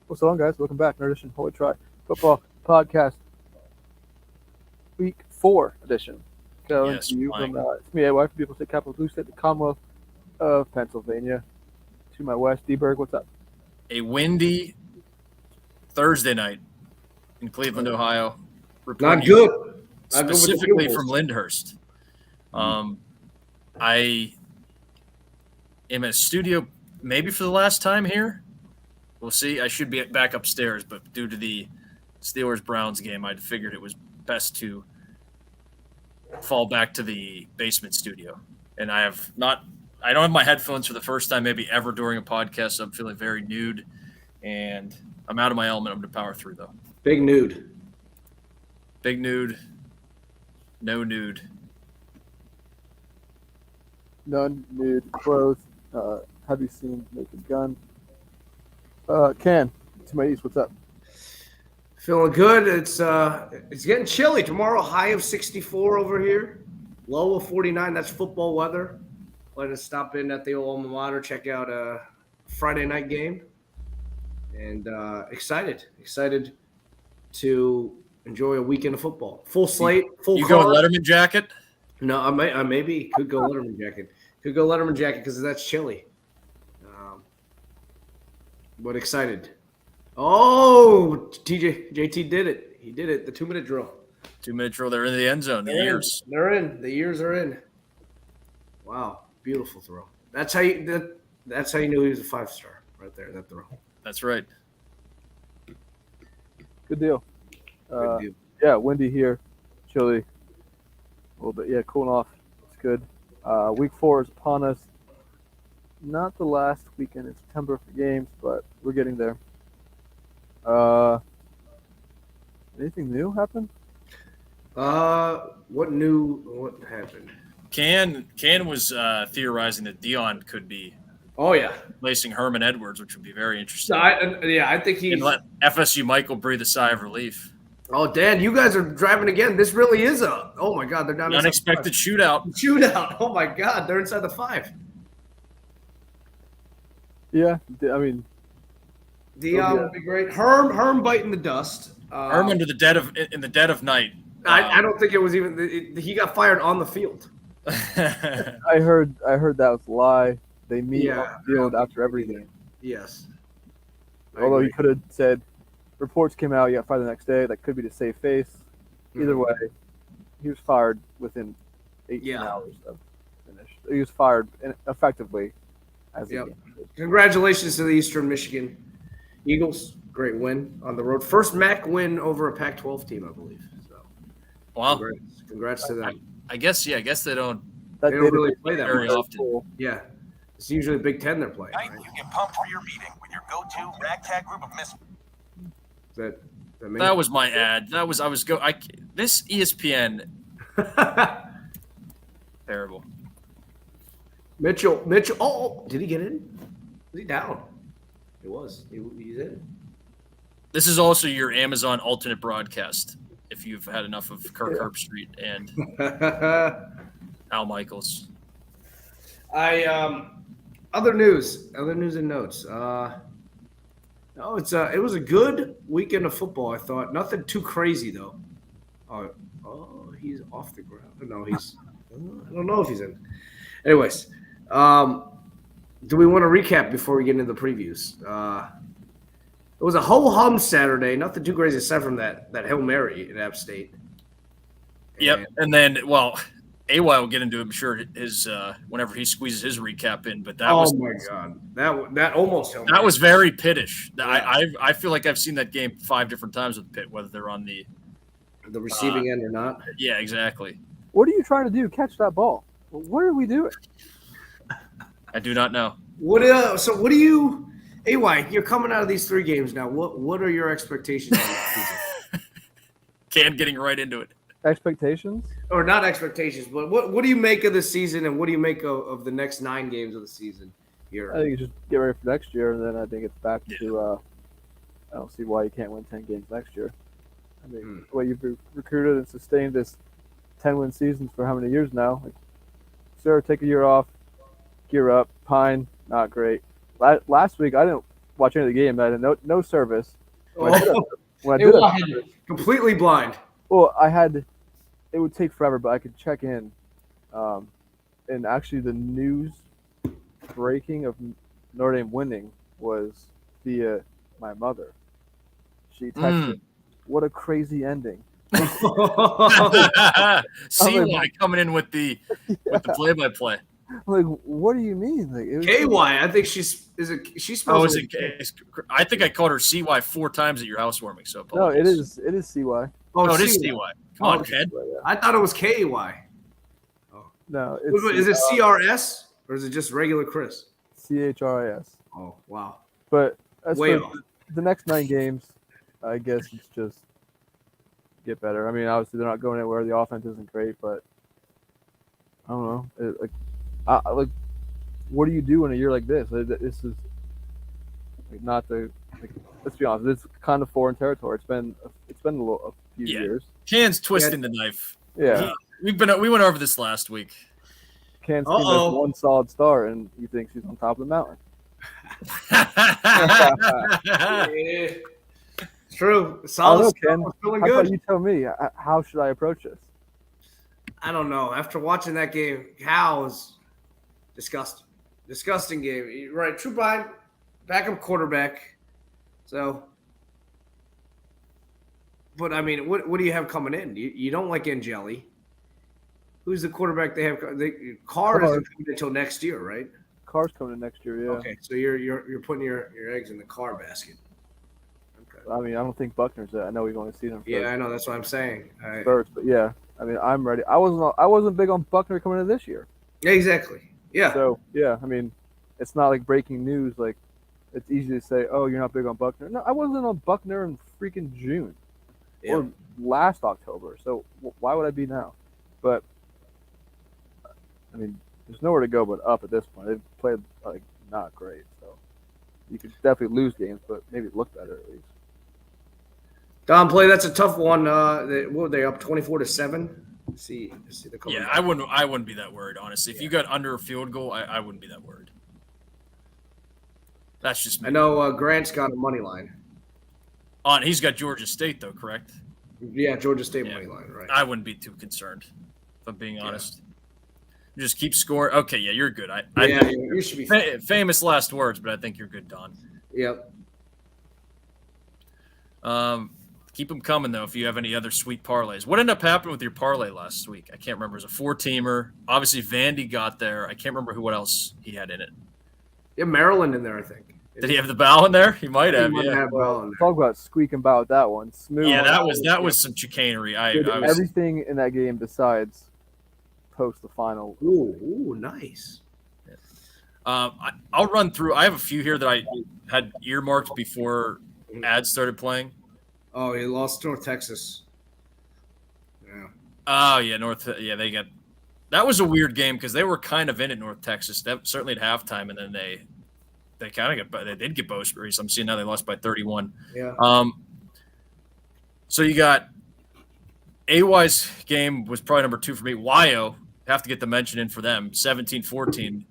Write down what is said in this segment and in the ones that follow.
What's on, guys? Welcome back. Nerd Edition Holy Try Football Podcast Week 4 edition. Coming Yes, to you flying. from it's me, AY, from People State Capital Blue State, the Commonwealth of Pennsylvania. To my west, D-Berg, what's up? A windy Thursday night in Cleveland, Ohio. Not good. Not good with the Specifically Pupils. from Lyndhurst. I am at studio maybe for the last time here. We'll see. I should be back upstairs, but due to the Steelers-Browns game, I figured it was best to fall back to the basement studio. And I don't have my headphones for the first time maybe ever during a podcast, so I'm feeling very nude. And I'm out of my element. I'm going to power through, though. Big nude. Big nude. No nude. None, nude, clothes. Have you seen Naked Gun? Ken, to my east, what's up? Feeling good. It's getting chilly tomorrow. High of 64 over here. Low of 49. That's football weather. Let us stop in at the old alma mater, check out a Friday night game, and excited to enjoy a weekend of football. Full slate, full. You go Letterman jacket? No, I maybe could go Letterman jacket. Could go Letterman jacket because that's chilly. But excited. Oh, JT did it. He did it. The 2-minute drill. 2-minute drill. They're in the end zone. The ears. They're in. The ears are in. Wow, beautiful throw. That's how you knew he was a 5-star right there. That throw. That's right. Good deal. Good deal. Yeah, windy here, chilly, a little bit. Yeah, cooling off. It's good. Week 4 is upon us. Not the last weekend in September for games, but we're getting there. Anything new happen? What happened? Can was theorizing that Dion could be Oh yeah. replacing Herman Edwards, which would be very interesting. So I think And let FSU Michael breathe a sigh of relief. Oh, Dan, you guys are driving again. This really is oh my God, they're down An unexpected shootout. shootout. Oh my God, they're inside the 5. Yeah, I mean, Dion would be great. Herm biting the dust. Herman in the dead of night. I don't think it was even. He got fired on the field. I heard that was a lie. They meet on the field after every game. Yes. Although he could have said, reports came out, you got fired the next day. That could be to save face. Either way, he was fired within 18 hours of finish. He was fired effectively as a game. Congratulations to the Eastern Michigan Eagles. Great win on the road. First MAC win over a Pac-12 team, I believe. So, Wow. Congrats to them. I guess they don't. They don't really play that very much. often. Yeah. It's usually Big Ten they're playing. Tonight, Right? you get pumped for your meeting with your go-to ragtag group of misfits. That was my ad. This ESPN terrible. Mitchell. Oh, did he get in? Was he down? He was. He's in. This is also your Amazon alternate broadcast. If you've had enough of Kirk Herbstreit and Al Michaels. Other news and notes. It was a good weekend of football. I thought nothing too crazy though. Oh, he's off the ground. No, I don't know if he's in. Anyways, do we want to recap before we get into the previews? It was a ho-hum Saturday. Nothing too crazy aside from that Hail Mary at App State. Yep, and then AY will get into it, I'm sure, his whenever he squeezes his recap in. But that was my God, that almost that was very pittish. Yeah. I feel like I've seen that game 5 different times with Pitt, whether they're on the receiving end or not. Yeah, exactly. What are you trying to do? Catch that ball. What are we doing? I do not know. So what do you, AY? You're coming out of these 3 games now. What are your expectations on this season? Cam getting right into it. Expectations? Or not expectations, but what do you make of the season, and what do you make of the next 9 games of the season here? I think you just get ready for next year, and then I think it's back to I don't see why you can't win 10 games next year. I mean, the way you've recruited and sustained this 10-win seasons for how many years now? Like, sir, take a year off, gear up. Pine, not great. Last week, I didn't watch any of the game. I had no service. When Oh, I they did have wanted service, completely blind. well, it would take forever, but I could check in. And actually, the news breaking of Notre Dame winning was via my mother. She texted, "What a crazy ending!" CY coming in with the play-by-play. I'm like, what do you mean? Like, it was KY, I think she spells Oh, is it. it? I think I called her CY 4 times at your housewarming. So no, apologies. it is CY. Oh, it is CY. CY. Come on, Oh, Ken. I thought it was KY. No, Is it CRS or is it just regular Chris? CHRIS. Oh, wow. But as Way for off. the next 9 games, I guess it's just get better. I mean, obviously they're not going anywhere. The offense isn't great, but I don't know. Like, what do you do in a year like this? This is like not the. Like, let's be honest. It's kind of foreign territory. It's been a few Yeah. years. Ken's twisting the knife. Yeah, We went over this last week. Kansas team has one solid star, and you think she's on top of the mountain. Yeah. True. I Solid don't know, stuff. Ken. I'm feeling How good. about you tell me? How should I approach this? I don't know. After watching that game, Cal was disgusting. Disgusting game. You're right. True blind, backup quarterback. So, but I mean, what do you have coming in? You don't like Angeli. Who's the quarterback they have? Carr isn't coming until next year, right? Carr's coming in next year. Yeah. Okay, so you're putting your eggs in the Carr basket. Okay. I mean, I don't think Buckner's there. I know we've only seen him. Yeah, I know. That's what I'm saying. First, but yeah, I mean, I'm ready. I wasn't big on Buckner coming in this year. Yeah, exactly. Yeah. So yeah, I mean, it's not like breaking news. Like, it's easy to say, "Oh, you're not big on Buckner." No, I wasn't on Buckner in freaking June or last October. So why would I be now? But I mean, there's nowhere to go but up at this point. They've played like not great, so you could definitely lose games, but maybe look better at least. Don play. That's a tough one. What were they up 24-7? See the cover. Yeah, I wouldn't be that worried, honestly. If you got under a field goal, I wouldn't be that worried. That's just me. I know Grant's got a money line. He's got Georgia State though, correct? Yeah, Georgia State money line, right? I wouldn't be too concerned, if I'm being honest. Just keep scoring. Okay, yeah, you're good. You should be fine. Famous last words, but I think you're good, Don. Yep. Keep them coming though. If you have any other sweet parlays, what ended up happening with your parlay last week? I can't remember. It was a 4-teamer. Obviously, Vandy got there. I can't remember what else he had in it. Yeah, Maryland in there, I think. Did he have the bow in there? He might have. He might Yeah. have Bell in there. Talk about squeaking by with that one. Smooth. Yeah, that was some chicanery. Did everything in that game besides post the final. Ooh, nice. I'll run through. I have a few here that I had earmarked before ads started playing. Oh, he lost North Texas. Yeah. Oh yeah, they got. That was a weird game because they were kind of in at North Texas. That certainly at halftime, and then they kind of they did get Bowsbury. So I'm seeing now they lost by 31. Yeah. So you got AY's game was probably number 2 for me. YO, have to get the mention in for them. 17-14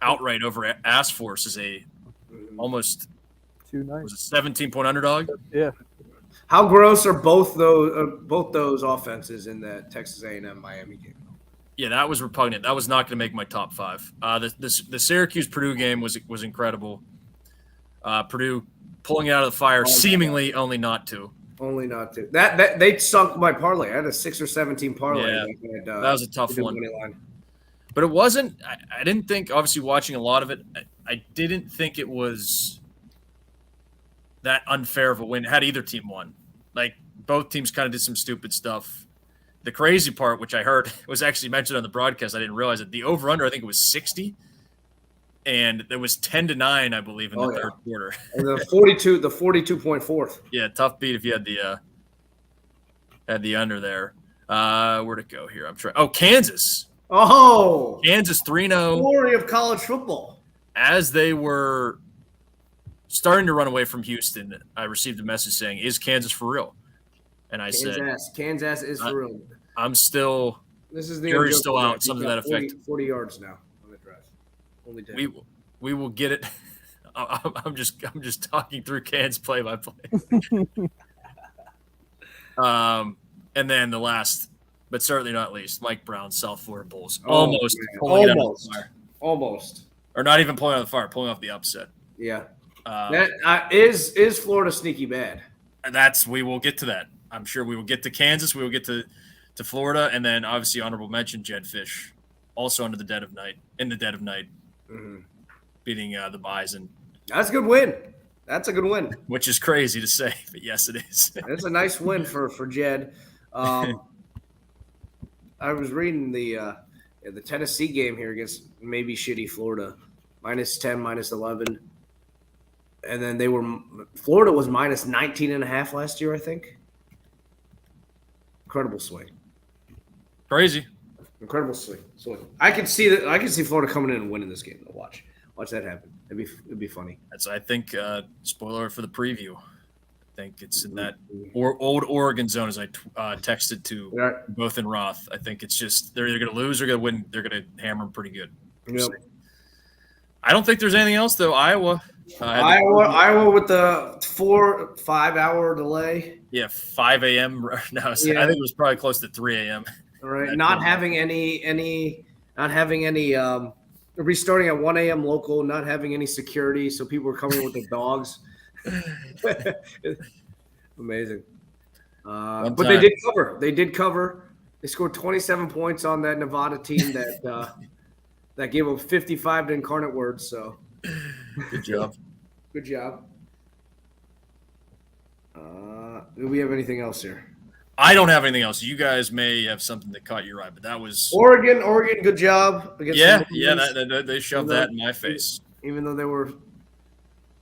outright over Ass Force is a almost Too nice. was a 17-point underdog. Yeah. How gross are both those offenses in that Texas A&M Miami game? Yeah, that was repugnant. That was not going to make my top 5. The Syracuse Purdue game was incredible. Purdue pulling it out of the fire, seemingly only not to. Only not to. That they sunk my parlay. I had a 6 or 17 parlay. Yeah, that was a tough one. Line. But it wasn't. I didn't think. Obviously, watching a lot of it, I didn't think it was that unfair of a win. Had either team won, like both teams kind of did some stupid stuff. The crazy part, which I heard was actually mentioned on the broadcast, I didn't realize it. The over/under, I think it was 60, and there was 10-9, I believe, in the third quarter. And the 42.4. Yeah, tough beat if you had the under there. Where'd it go here? I'm trying. Oh, Kansas. Oh, Kansas 3-0. Glory of college football. As they were starting to run away from Houston, I received a message saying, "Is Kansas for real?" And I said, Kansas is for real. I'm still. This is the jury's still out. Something to that effect. 40 yards now on the drive. Only 10. We will get it. I'm just talking through Can's play-by-play. And then the last, but certainly not least, Mike Brown, South Florida Bulls, almost man. pulling it out of the fire, Almost. or not even pulling out of the fire, pulling off the upset. Yeah. Um, That is Florida sneaky bad? we will get to that. I'm sure we will get to Kansas. We will get to Florida, and then obviously honorable mention Jed Fish, also in the dead of night, Mm-hmm. beating the Bison, That's a good win. That's a good win. which is crazy to say, but yes, it is. It's a nice win for Jed. I was reading the Tennessee game here against maybe shitty Florida, -10, -11, and then Florida was -19.5 last year, I think. Incredible swing. Crazy. Incredible swing. I can see that. I can see Florida coming in and winning this game. Watch that happen. It'd be funny. That's, I think, spoiler for the preview. I think it's in that old Oregon zone, as I texted to Yeah. both in Roth. I think it's just they're either going to lose or going to win. They're going to hammer them pretty good. Yep. I don't think there's anything else, though. Iowa. Iowa with the 4-5 hour delay. Yeah, 5 a.m. No, Yeah. I think it was probably close to 3 a.m. All right, not having any restarting at 1 a.m. local, not having any security, so people were coming with their dogs. Amazing. But they time. did cover. They did cover. They scored 27 points on that Nevada team that gave up 55 to Incarnate Word. So Good job. good job. Do we have anything else here? I don't have anything else. You guys may have something that caught your eye, but that was Oregon, good job. Against yeah. the Wolverines. They shoved that in my face. Even though they were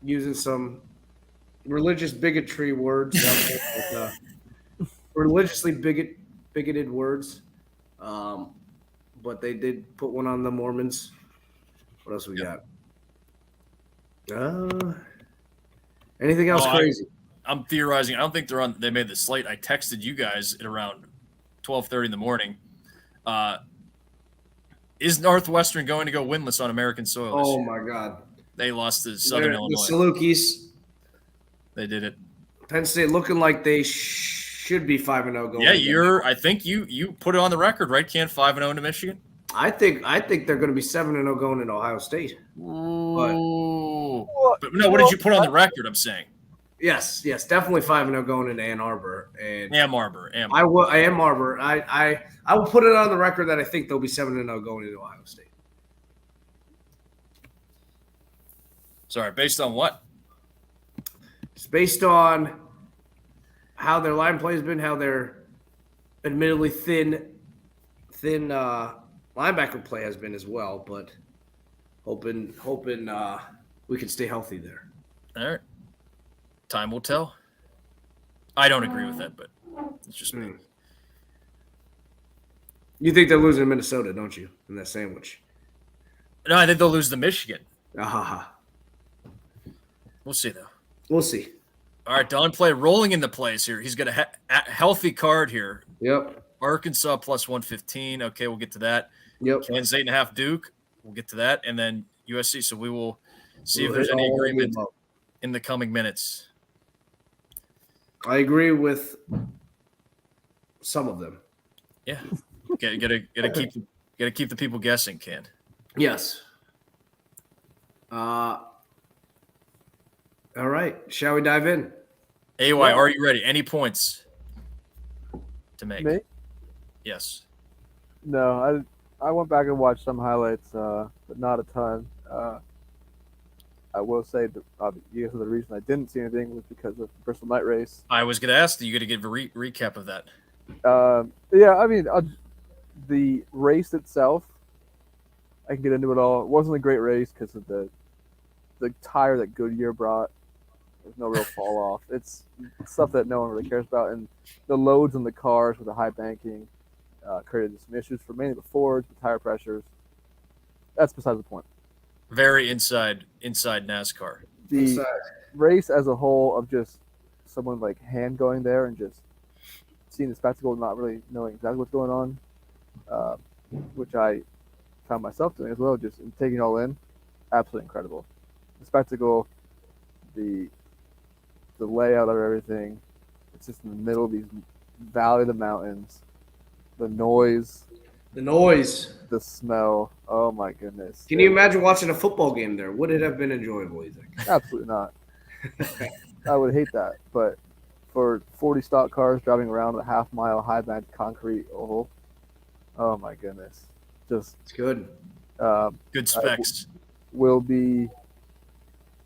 using some religious bigotry words, religiously bigoted words, but they did put one on the Mormons. What else we got? Anything else crazy? I'm theorizing. I don't think they made the slate. I texted you guys at around 12:30 in the morning. Is Northwestern going to go winless on American soil this Oh year? my God! They lost to Southern The Illinois. Salukis, They did it. Penn State looking like they should be 5-0 going. Yeah, I think you put it on the record, right? Ken 5-0 into Michigan. I think they're going to be 7-0 going into Ohio State. Ooh. But no, what did you put on the record? I'm saying. Yes, definitely 5-0 going into Ann Arbor, and Am Arbor. I am Arbor. I will put it on the record that I think they'll be 7-0 going into Ohio State. Sorry, based on what? It's based on how their line play has been, how their admittedly thin linebacker play has been as well, but hoping we can stay healthy there. All right. Time will tell. I don't agree with that, but it's just me. You think they're losing to Minnesota, don't you, in that sandwich? No, I think they'll lose to Michigan. We'll see, though. We'll see. All right, Don Play rolling into plays here. He's got a healthy card here. Yep. Arkansas plus 115. Okay, we'll get to that. Yep. Kansas 8.5 Duke. We'll get to that. And then USC. So we will see if there's any agreement in the coming minutes. I agree with some of them. Yeah. Gotta keep the people guessing, Ken. Yes. All right. Shall we dive in? AY, are you ready? Any points to make? Me? Yes. No, I went back and watched some highlights, but not a ton. I will say that the reason I didn't see anything was because of the Bristol Night Race. I was going to ask you to give a recap of that. Yeah, I mean, the race itself, I can get into it all. It wasn't a great race because of the tire that Goodyear brought. There's no real fall off. It's stuff that no one really cares about, and the loads on the cars with the high banking created some issues for mainly the Fords, the tire pressures. That's besides the point. Very inside NASCAR. The race as a whole of just someone like hand going there and just seeing the spectacle and not really knowing exactly what's going on, which I found myself doing as well, just taking it all in. Absolutely incredible. the spectacle, the layout of everything. It's just in the middle of these valley of the mountains. The noise, The noise. the smell. Oh my goodness! Can you imagine watching a football game there? Would it have been enjoyable, you think? Absolutely not. I would hate that. But for 40 stock cars driving around a half-mile high-band concrete oval, oh my goodness! Just It's good. Good specs. will be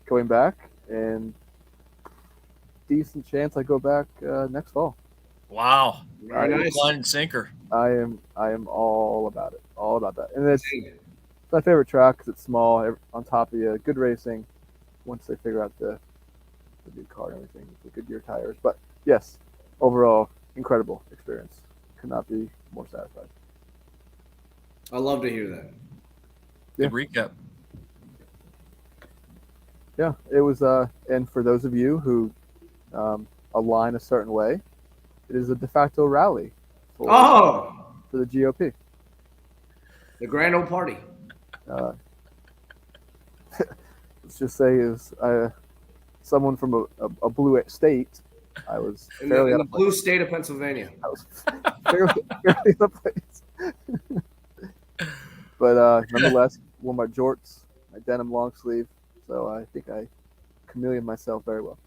going back, and decent chance I go back next fall. Wow. Very nice. Line and sinker. I am all about it, all about that. And it's my favorite track because it's small, on top of you, good racing. Once they figure out the new car and everything, the Goodyear tires. But yes, overall, incredible experience. Could not be more satisfied. I love to hear that. Good recap. Yeah, it was. And for those of you who align a certain way, it is a de facto rally for the GOP. The grand old party. Let's just say is someone from a blue state. I was In fairly the out of blue state of Pennsylvania. I was fairly out of place. But nonetheless, wore my jorts, my denim long sleeve, so I think I chameleon myself very well.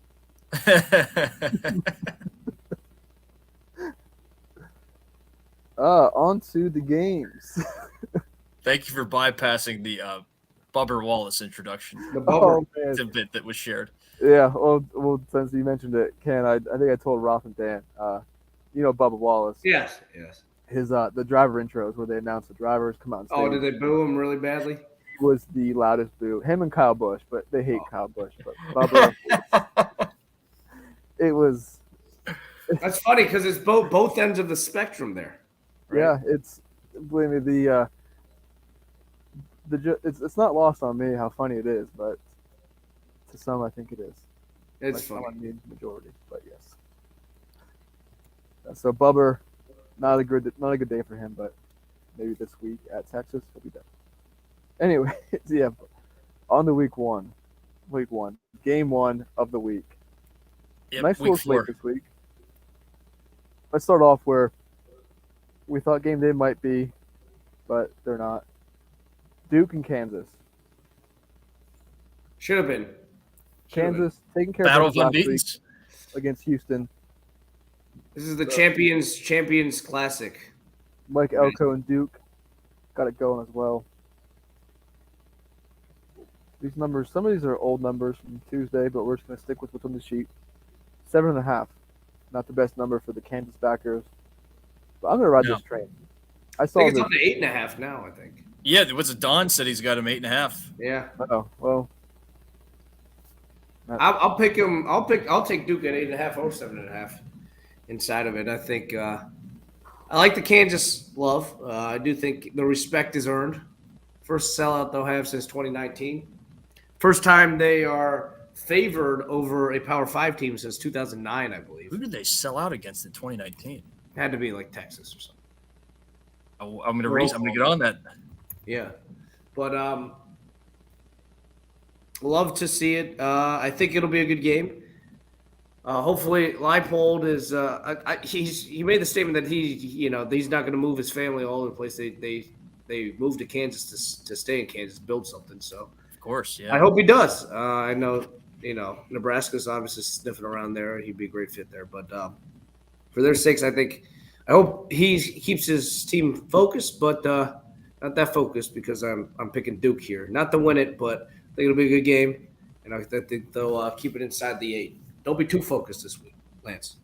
On to the games. Thank you for bypassing the Bubber Wallace introduction. The bubble. Oh man, Tidbit that was shared. yeah. Well, since you mentioned it, Ken, I think I told Roth and Dan. You know Bubba Wallace. Yes. His the driver intros where they announce the drivers come out on stage. Oh, did they boo him really badly? He was the loudest boo. Him and Kyle Busch, but they hate Kyle Busch. But Bubba, it was. That's funny because it's both ends of the spectrum there. Right? Yeah, it's believe me it's not lost on me how funny it is, but to some I think it is. It's Like, funny. some, I mean, majority, but yes. So Bubber, not a good day for him, but maybe this week at Texas he'll be done. Anyway, yeah, on to week one, game one of the week. Yep, Nice week little slate 4. this week. Let's start off where we thought game day might be, but they're not. Duke and Kansas. Should have been. Kansas taking care Battle of of business last week Unbeatens. against Houston. This is the Champions Classic. Mike Elko and Duke got it going as well. These numbers, some of these are old numbers from Tuesday, but we're just going to stick with what's on the sheet. 7.5. Not the best number for the Kansas backers. But I'm going to ride No. this train. I I saw think it's this. up to 8.5 now. I think. Yeah, what's it? Don said he's got him 8.5. Yeah. Oh, well. I'll pick him. I'll take Duke at 8.5 or 7.5. Inside of it, I think I like the Kansas love. I do think the respect is earned. First sellout they'll have since 2019. First time they are favored over a Power 5 team since 2009, I believe. Who did they sell out against in 2019? Had to be like Texas or something. I'm gonna get on that. Yeah, but love to see it. I think it'll be a good game. Hopefully, Leipold is. He made the statement that he's not going to move his family all over the place. They moved to Kansas to stay in Kansas, build something. So Of course, yeah. I hope he does. I know Nebraska's obviously sniffing around there. He'd be a great fit there. But for their sakes, I hope he keeps his team focused, but not that focused because I'm picking Duke here, not to win it, but I think it'll be a good game, and I think they'll keep it inside the 8. Don't be too focused this week, Lance.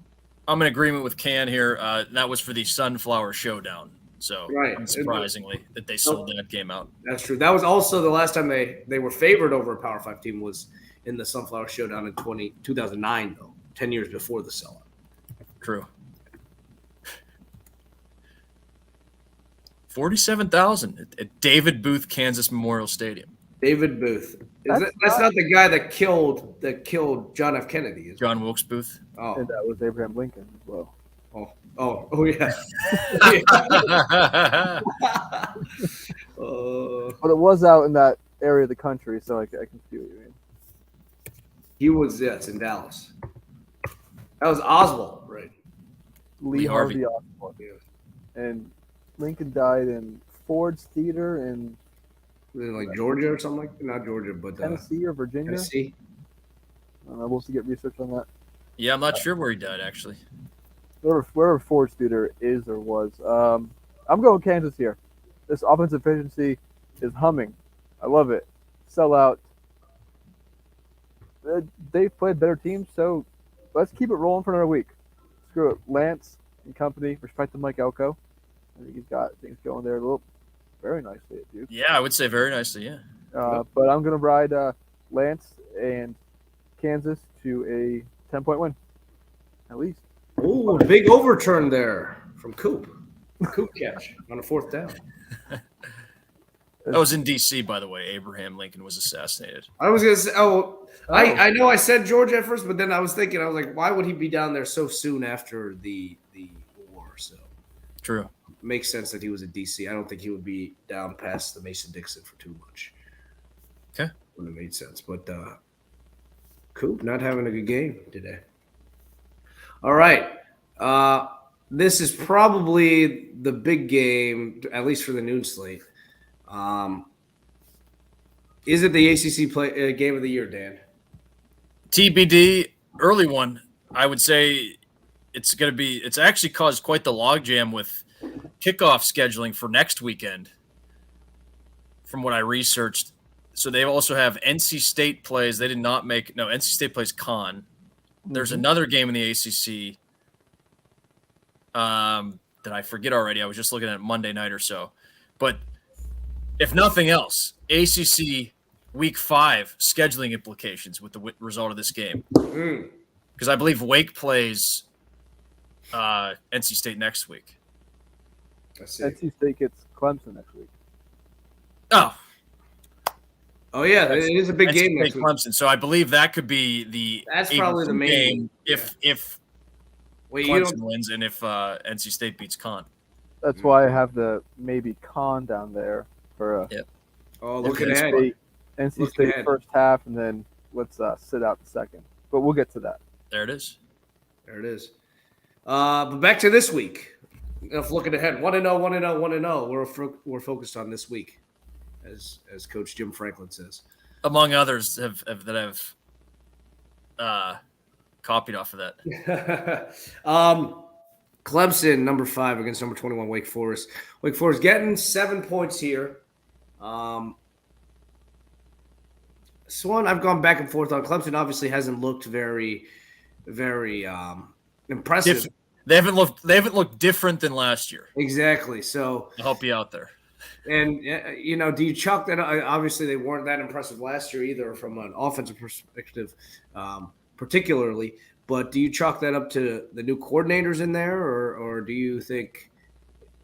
I'm in agreement with Can here. That was for the Sunflower Showdown. So, Right. unsurprisingly, that they sold that game out. That's true. That was also the last time they were favored over a Power 5 team was in the Sunflower Showdown in 2009, though, 10 years before the sellout. True. 47,000 at David Booth, Kansas Memorial Stadium. David Booth. That's Not the guy that killed John F. Kennedy, is it? John Wilkes Booth. Oh, And that was Abraham Lincoln as well. yeah. But it was out in that area of the country, so I can see what you mean. He was, yes, in Dallas. That was Oswald, right? Lee Harvey. Harvey Oswald. Yeah. And Lincoln died in Ford's Theater in Was it like Georgia or something like that? Not Georgia, but Tennessee or Virginia. Tennessee. I don't know. We'll have to get research on that. Yeah, I'm not sure where he died actually. Wherever Ford's Theater is or was. I'm going Kansas here. This offensive efficiency is humming. I love it. Sell out. They've played better teams, so let's keep it rolling for another week. Screw it. Lance and company, respect to Mike Elko. I think he's got things going there a little very nicely at Duke. Yeah, I would say very nicely. Yeah. But I'm going to ride Lance and Kansas to a 10-point win, at least. Oh, big overturn there from Coop. Coop catch on a 4th down. That was in D.C., by the way. Abraham Lincoln was assassinated. I was gonna say, I know I said Georgia at first, but then I was thinking, I was like, why would he be down there so soon after the war? So True. makes sense that he was at DC. I don't think he would be down past the Mason-Dixon for too much. Okay. Wouldn't have made sense. But Coop not having a good game today. All right. This is probably the big game, at least for the noon slate. Is it the ACC game of the year, Dan? TBD, early one. I would say it's going to be. It's actually caused quite the logjam with kickoff scheduling for next weekend. From what I researched, so they also have NC State plays. They did not make NC State plays Con. There's another game in the ACC that I forget already. I was just looking at it Monday night or so, but if nothing else, ACC Week 5 scheduling implications with the result of this game. Because I believe Wake plays NC State next week. NC State gets Clemson next week. Oh yeah, it is a big NC game State next week. Clemson. So I believe that could be the That's probably the main game yeah. if Wait, you Clemson don't, wins and if NC State beats Con. That's why I have the maybe Con down there for looking NC ahead. State, NC Looking State ahead. first half, and then let's sit out the second. But we'll get to that. There it is. There it is. But back to this week. If looking ahead, 1-0, 1-0, 1-0. We're focused on this week, as Coach Jim Franklin says. Among others that have copied off of that. Clemson, number 5 against number 21, Wake Forest. Wake Forest getting 7 points here. Swan, I've gone back and forth on. Clemson obviously hasn't looked very, very impressive. They haven't looked different than last year. Exactly. So I'll help you out there. And, do you chalk that? Obviously, they weren't that impressive last year either from an offensive perspective, particularly. But do you chalk that up to the new coordinators in there, or do you think?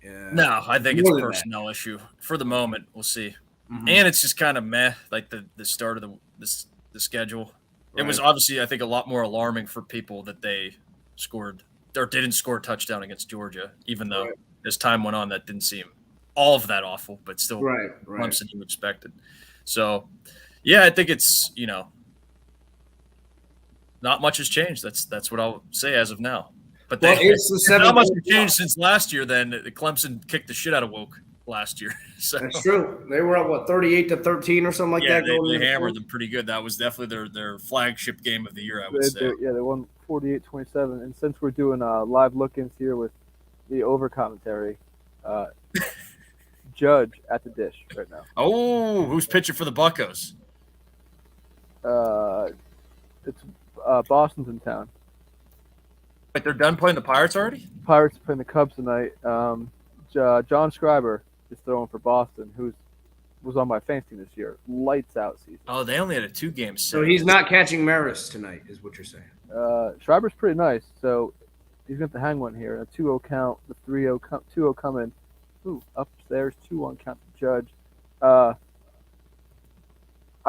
No, I think it's a personnel issue for the moment. We'll see. Mm-hmm. And it's just kind of meh, like the start of the schedule. Right. It was obviously, I think, a lot more alarming for people that they scored or didn't score a touchdown against Georgia, even though as time went on, that didn't seem all of that awful, but still Clemson you expected. So, yeah, I think it's, not much has changed. That's what I'll say as of now. But not much has changed since last year. Then Clemson kicked the shit out of Woke last year. So that's true. They were up 38-13 or something like that. They hammered them pretty good. That was definitely their flagship game of the year, I would say. They won 48-27. And since we're doing live look-ins here with the over commentary, Judge at the dish right now. Oh, who's pitching for the Buccos? It's Boston's in town. Wait, they're done playing the Pirates already? Pirates playing the Cubs tonight. John Schreiber is throwing for Boston, who was on my fantasy team this year. Lights out season. Oh, they only had a 2-game set. So he's not catching Maris tonight, is what you're saying. Schreiber's pretty nice, so he's going to hang one here. A 2-0 count, the 2-0 coming. Ooh, upstairs, 2-1 count to Judge. I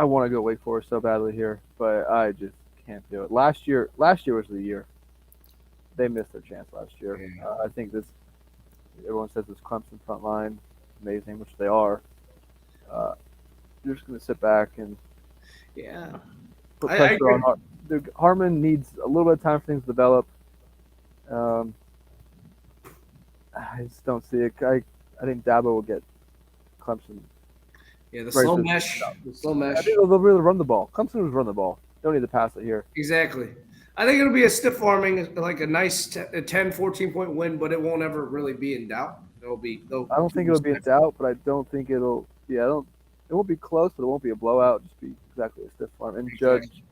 want to go Wake Forest so badly here, but I just can't do it. Last year was the year. They missed their chance last year. Yeah. I think everyone says this Clemson front line amazing, which they are. You're just going to sit back and put pressure on Harmon needs a little bit of time for things to develop. I just don't see it. I think Dabo will get Clemson. Yeah, the Right, slow so- mesh. The slow I mesh. think they'll really run the ball. Clemson will run the ball. Don't need to pass it here. Exactly. I think it'll be a stiff arming, like a nice 10, 14-point win, but it won't ever really be in doubt. I don't think it'll be in doubt, but I don't think it'll. Yeah, I don't. It won't be close, but it won't be a blowout. Just be exactly a stiff arm. And Judge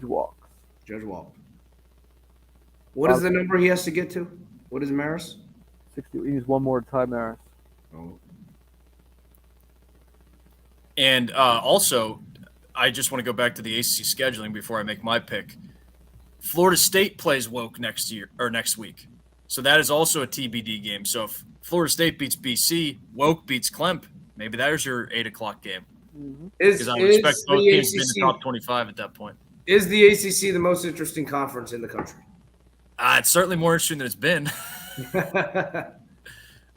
walks. Judge Walt. What is the number he has to get to? What is Maris? 60. He needs one more time, Maris. Oh. And also, I just want to go back to the ACC scheduling before I make my pick. Florida State plays Woke next week. So that is also a TBD game. So if Florida State beats BC, Woke beats Clemp, maybe that is your 8 o'clock game. Because I would expect both teams to be in the top 25 at that point. Is the ACC the most interesting conference in the country? It's certainly more interesting than it's been.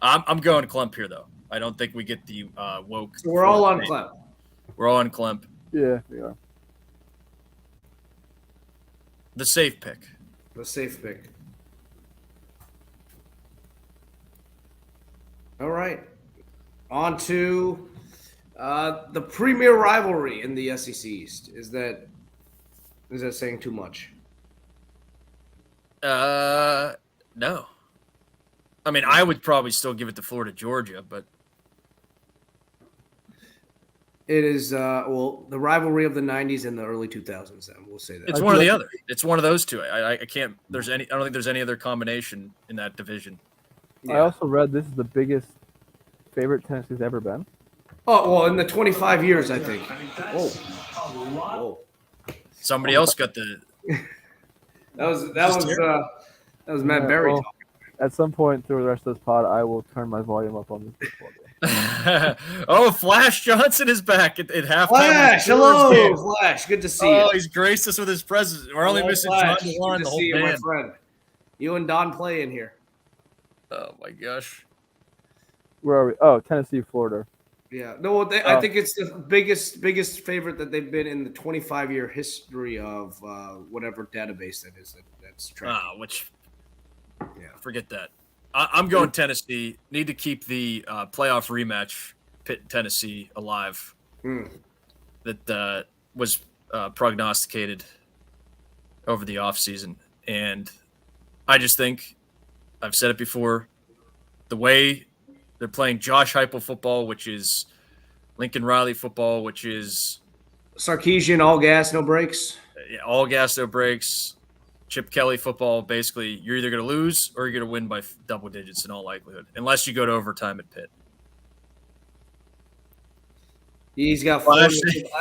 I'm going Clemp here, though. I don't think we get the Woke. So we're all on State. Clemp. We're all on Clemp. Yeah, we are. The safe pick. The safe pick. All right. On to the premier rivalry in the SEC East. Is that saying too much? No. I mean, I would probably still give it to Florida, Georgia, but It is the rivalry of the '90s and the early 2000s. Then we'll say that. it's one or the other. It's one of those two. I can't. I don't think there's any other combination in that division. Yeah. I also read this is the biggest favorite Tennessee's ever been. Oh well, in the 25 years, I think. Whoa. Somebody else got the. That was Matt Berry. Well, at some point through the rest of this pod, I will turn my volume up on this football game. Oh, Flash Johnson is back at halftime. Flash, hello, Flash. Good to see you. Oh, he's graced us with his presence. We're only Hello, missing Flash. John Good Juan, to the see you, whole my band. friend. You and Don play in here. Oh my gosh. Where are we? Oh, Tennessee, Florida. Yeah, no, I think it's the biggest favorite that they've been in the 25-year history of whatever database that is that's tracking. Which, Yeah. forget that. I'm going Tennessee. Need to keep the playoff rematch, Pitt Tennessee, alive. That was prognosticated over the offseason. And I just think, I've said it before, the way they're playing Josh Heupel football, which is Lincoln Riley football, which is Sarkisian, all gas, no brakes. all gas, no brakes. Chip Kelly football, basically, you're either going to lose or you're going to win by double digits in all likelihood, unless you go to overtime at Pitt. He's got. Flash.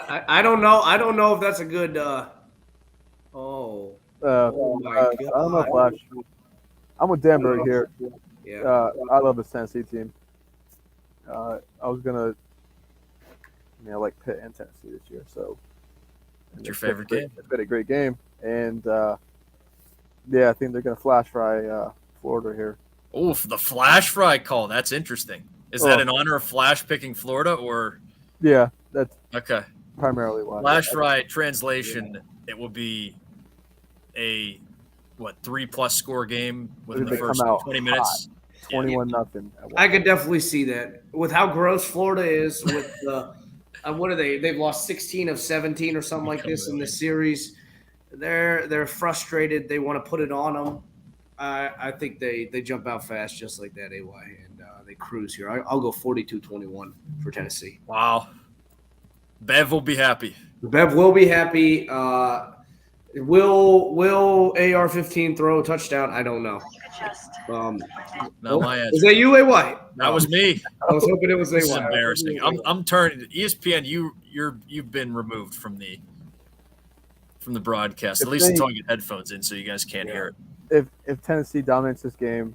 I don't know. I don't know if that's a good. Oh my I God. don't know, Flash. I'm with Danbury here. Yeah. I love this Tennessee team. I like Pitt and Tennessee this year, so. It's your favorite game? It's been a great game, and I think they're going to flash fry Florida here. Oh, the Flash Fry call. That's interesting. Is that in honor of Flash picking Florida or? Yeah, that's Okay. primarily why. Flash Fry translation, it will be a, 3+ score game within They the come first out 20 minutes. 21-0. I could definitely see that with how gross Florida is. With the what are they? They've lost 16 of 17 or something like this in this series. They're frustrated. They want to put it on them. I think they jump out fast just like that, AY, and they cruise here. I'll go 42-21 for Tennessee. Wow. Bev will be happy. Bev will be happy. Will AR-15 throw a touchdown? I don't know. Not my answer. Is that you, AY? That was me. I was hoping it was This is AY. embarrassing. I'm turning ESPN. You've been removed from the broadcast. At least until I get headphones in, so you guys can't hear it. If Tennessee dominates this game,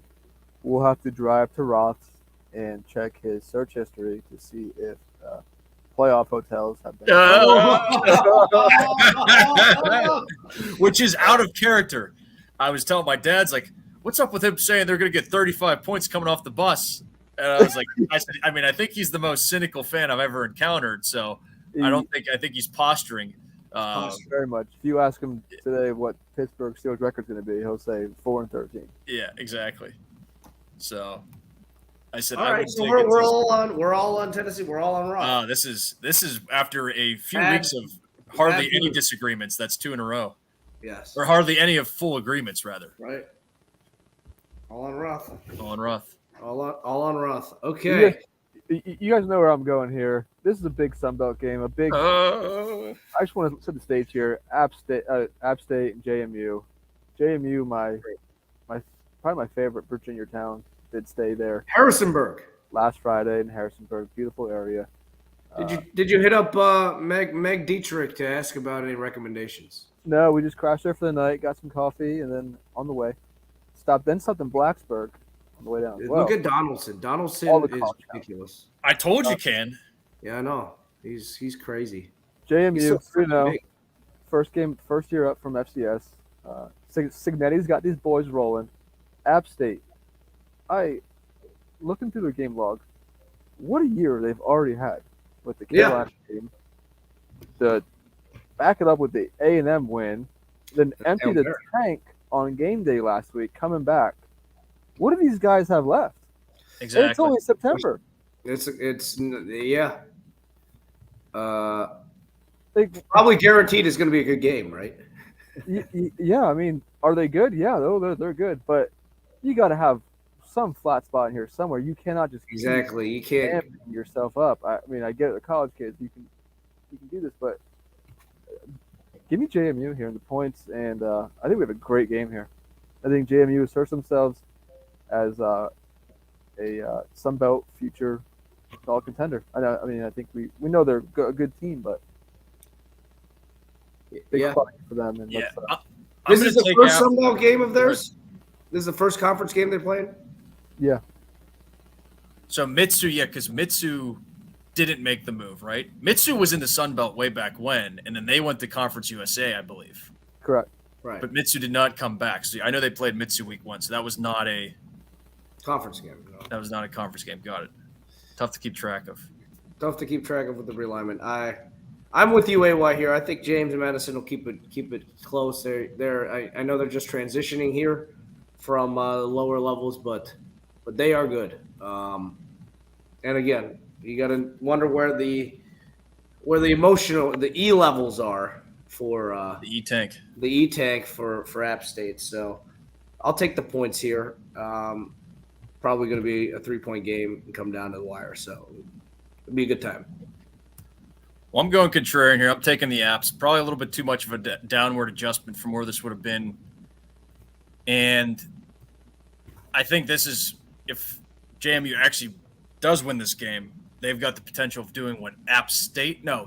we'll have to drive to Roth's and check his search history to see if playoff hotels have been. Which is out of character. I was telling my dad's like, "What's up with him saying they're going to get 35 points coming off the bus?" And I was like, I think he's the most cynical fan I've ever encountered. So I think he's posturing. Very much. If you ask him today what Pittsburgh Steelers record's going to be, he'll say 4-13. Yeah, exactly. So I said, All I right, would so take we're it to- all on Tennessee. We're all on Roth. This is after a few Bad- weeks of hardly bad any news. disagreements. That's 2 in a row, Yes. or hardly any of full agreements, rather. Right. All on Roth. On Roth. All on Roth. Okay. You guys know where I'm going here. This is a big Sun Belt game. A big. I just want to set the stage here. App State and JMU. JMU, probably my favorite Virginia town. Did stay there Harrisonburg. last Friday in Harrisonburg. Beautiful area. Did you hit up Meg Dietrich to ask about any recommendations? No, we just crashed there for the night, got some coffee, and then on the way, stopped in Blacksburg on the way down. Look at Donaldson. All Donaldson the is college towns. ridiculous. I told you, Ken. Yeah, I know. He's crazy. JMU. He's so freaking big. First year up from FCS. Signetti's got these boys rolling. App State. Looking through their game log, what a year they've already had with the Carolina game. To back it up with the A&M win, then empty the tank on game day last week, coming back. What do these guys have left? Exactly. It's only September. It's yeah. They, Probably guaranteed it's going to be a good game, right? yeah, I mean, are they good? Yeah, they're good, but you got to have some flat spot in here somewhere. You cannot just keep Exactly. You can't. amping yourself up. I mean, I get it, the college kids, you can do this, but give me JMU here in the points, and I think we have a great game here. I think JMU asserts themselves as a Sun Belt future all contender. I mean, I think we know they're a good team, but big Yeah. fight for them. And Yeah. let's, I'm This gonna is the take first out- Sun Belt game of theirs. This is the first conference game they're playing. yeah, So Mitsu, yeah, because Mitsu didn't make the move, right? Mitsu was in the Sun Belt way back when, and then they went to Conference USA, I believe. correct. Right. But Mitsu did not come back. So I know they played Mitsu week 1, so that was not a Conference game. No. conference game. Got it. Tough to keep track of. Tough to keep track of with the realignment. I'm with you, AY here. I think James and Madison will keep it close. I know they're just transitioning here from lower levels, but they are good. And again, you got to wonder where the E levels are for The E-Tank. the E tank for App State. So I'll take the points here. Probably going to be a 3-point game and come down to the wire. So it'll be a good time. Well, I'm going contrarian here. I'm taking the apps. Probably a little bit too much of a downward adjustment from where this would have been. And I think this is, if JMU actually does win this game, they've got the potential of doing what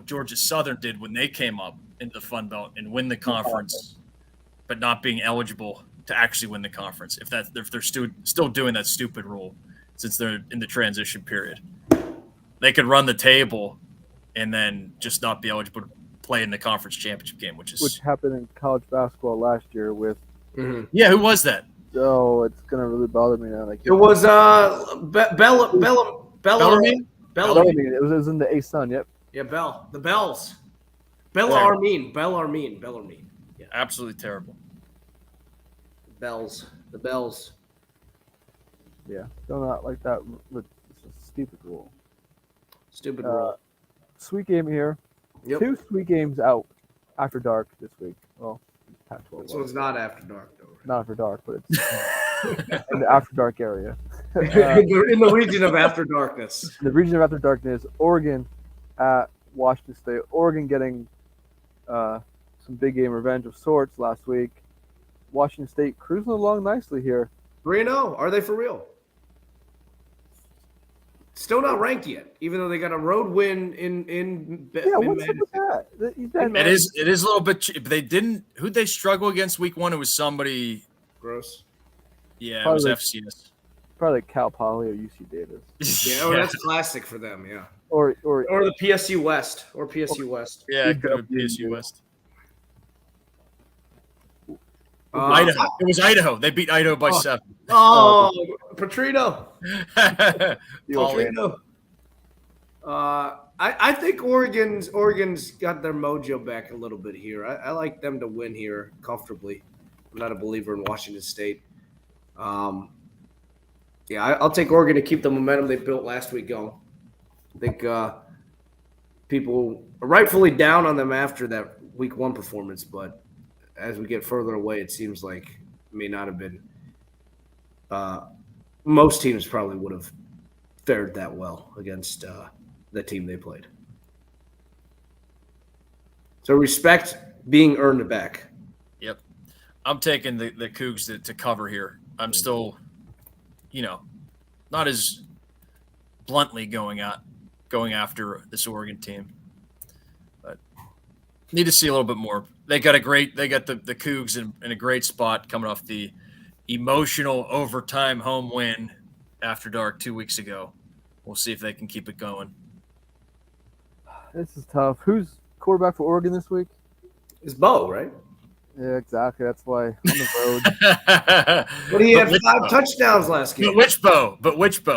Georgia Southern did when they came up into the Fun Belt and win the conference, but not being eligible to actually win the conference. If they're still doing that stupid rule, since they're in the transition period, they could run the table and then just not be eligible to play in the conference championship game, which happened in college basketball last year with. Yeah, who was that? Oh, it's gonna really bother me now. Like It was Bellamy. It was in the A-Sun. Yep. Yeah, the Bells. Terrible. Bellarmine. Yeah, absolutely terrible. The Bells. Yeah. Don't not like that. It's a stupid rule. Stupid rule. Sweet game here. Yep. 2 sweet games out after dark this week. Well, Pac-12 This one's not after dark, though. not after dark, but it's in the after dark area. In the region of after darkness. The region of after darkness, Oregon at Washington State. Oregon getting some big game revenge of sorts last week. Washington State cruising along nicely here. 3-0. Are they for real? Still not ranked yet, even though they got a road win in Yeah, what's up with that? It is a little bit cheap. They didn't. Who'd they struggle against week 1? It was somebody. Gross. Yeah, Probably it was FCS. probably Cal Poly or UC Davis. Yeah, that's classic for them. Yeah. Or the PSU West. Yeah, it could have been PSU West. Idaho. It was Idaho. They beat Idaho by 7. Oh, Petrino. the old Petrino. I think Oregon's got their mojo back a little bit here. I like them to win here comfortably. I'm not a believer in Washington State. Yeah, I'll take Oregon to keep the momentum they built last week going. I think people are rightfully down on them after that week 1 performance, but as we get further away, it seems like it may not have been. Most teams probably would have fared that well against the team they played. So respect being earned back. Yep. I'm taking the Cougs to cover here. I'm still, not as bluntly going after this Oregon team, but need to see a little bit more. They got the Cougs in a great spot coming off the emotional overtime home win after dark 2 weeks ago. We'll see if they can keep it going. This is tough. Who's quarterback for Oregon this week? It's Bo, right? Yeah, exactly. That's why on the road. But he had 5 touchdowns last game. But which Bo?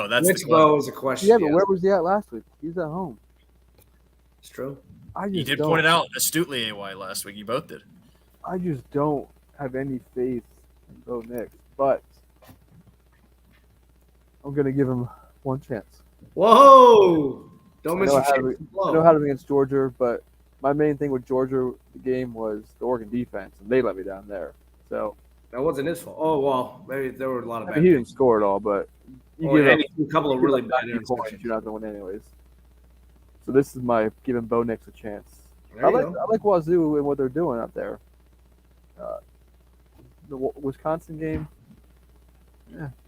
That's Which the Bo is a question. Yeah, but where was he at last week? He was at home. It's true. You did point it out astutely, AY, last week. You both did. I just don't have any faith in Bo Nix, but I'm going to give him one chance. Whoa! Don't miss your I chance. know how to against Georgia, but my main thing with Georgia game was the Oregon defense, and they let me down there. So That wasn't his fault. Oh, well, maybe there were a lot of bad he didn't score at all, but you give up a couple of really bad 90 points, interceptions. you're not going to win anyways. So this is my giving Bo Nix a chance. There I you like go. I like Wazoo and what they're doing out there. The Wisconsin game,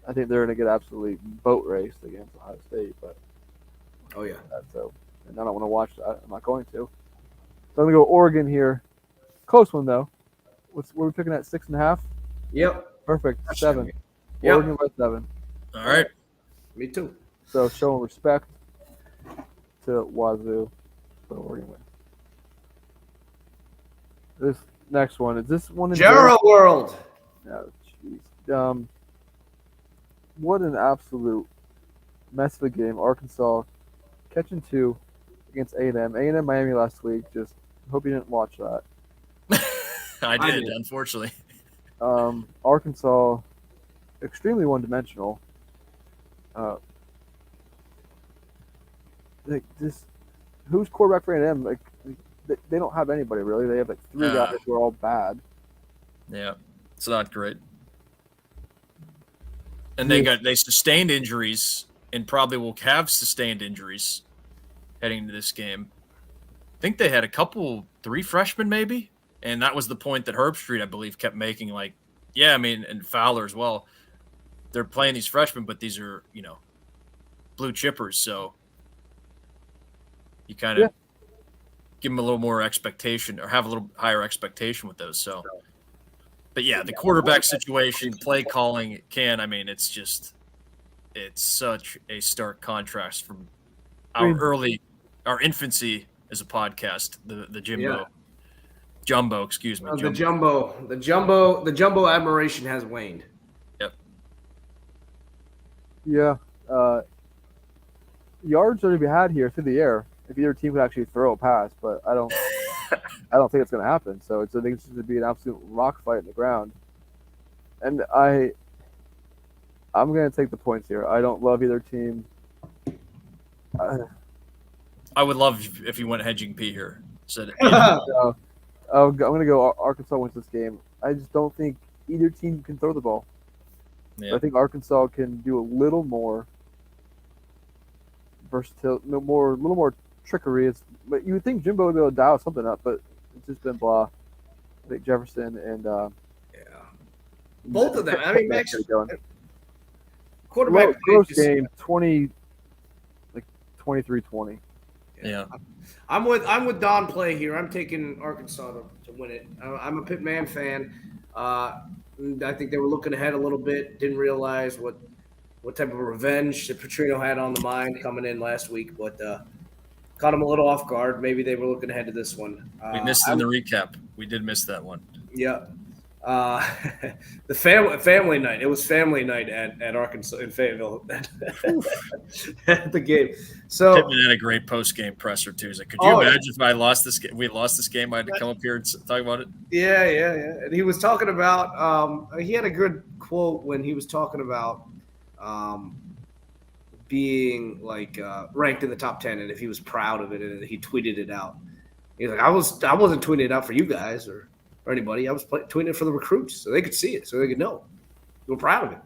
I think they're going to get absolutely boat raced against Ohio State, but Oh, yeah. and I don't want to watch that. I'm not going to. So I'm going to go Oregon here. Close one though. What are we picking at 6.5? Yep. Perfect. 7. Yep. Oregon by 7. All right. Me too. So showing respect to Wazoo for Oregon win. This next one is this one in Jarrah World. No, jeez. What an absolute mess of a game. Arkansas catching 2 against A&M. A&M Miami last week. Just hope you didn't watch that. I I did, did. unfortunately. Arkansas, extremely one-dimensional. Who's quarterback for A&M? Like, they don't have anybody really. They have like 3 guys who are all bad. Yeah, it's not great. And they sustained injuries and probably will have sustained injuries heading into this game. I think they had 3 freshmen maybe, and that was the point that Herbstreit, I believe, kept making. Like, yeah, I mean, and Fowler as well. They're playing these freshmen, but these are blue chippers, so you kind of give them a little more expectation or have a little higher expectation with those. So, but yeah, the quarterback situation, play calling, it's such a stark contrast from our infancy as a podcast, the Jumbo, excuse me. The jumbo admiration has waned. Yep. Yeah. Yards are to be had here through the air if either team could actually throw a pass, but I don't think it's going to happen. So I think it's going to be an absolute rock fight in the ground. And I'm going to take the points here. I don't love either team. I would love if you went hedging P here. Said I'm going to go Arkansas wins this game. I just don't think either team can throw the ball. Yeah. I think Arkansas can do a little more versatile, a little more trickery. But you would think Jimbo would be able to dial something up, but it's just been blah. I think Jefferson and both of them. I mean, Max, quarterback close play game, 23-20. Yeah. I'm with Don play here. I'm taking Arkansas to win it. I'm a Pittman fan. I think they were looking ahead a little bit. Didn't realize what type of revenge that Petrino had on the mind coming in last week, but caught him a little off guard. Maybe they were looking ahead to this one. We missed it in the recap. We did miss that one. Yeah. The family night. It was family night at Arkansas in Fayetteville at the game. So Pittman had a great post game presser too. He's like, could you imagine if I lost this game? We lost this game. I had to come up here and talk about it. Yeah. And he was talking about. He had a good quote when he was talking about being like ranked in the top 10, and if he was proud of it, and he tweeted it out. He's like, I wasn't tweeting it out for you guys or anybody. I was tweeting it for the recruits so they could see it, so they could know. We're proud of it.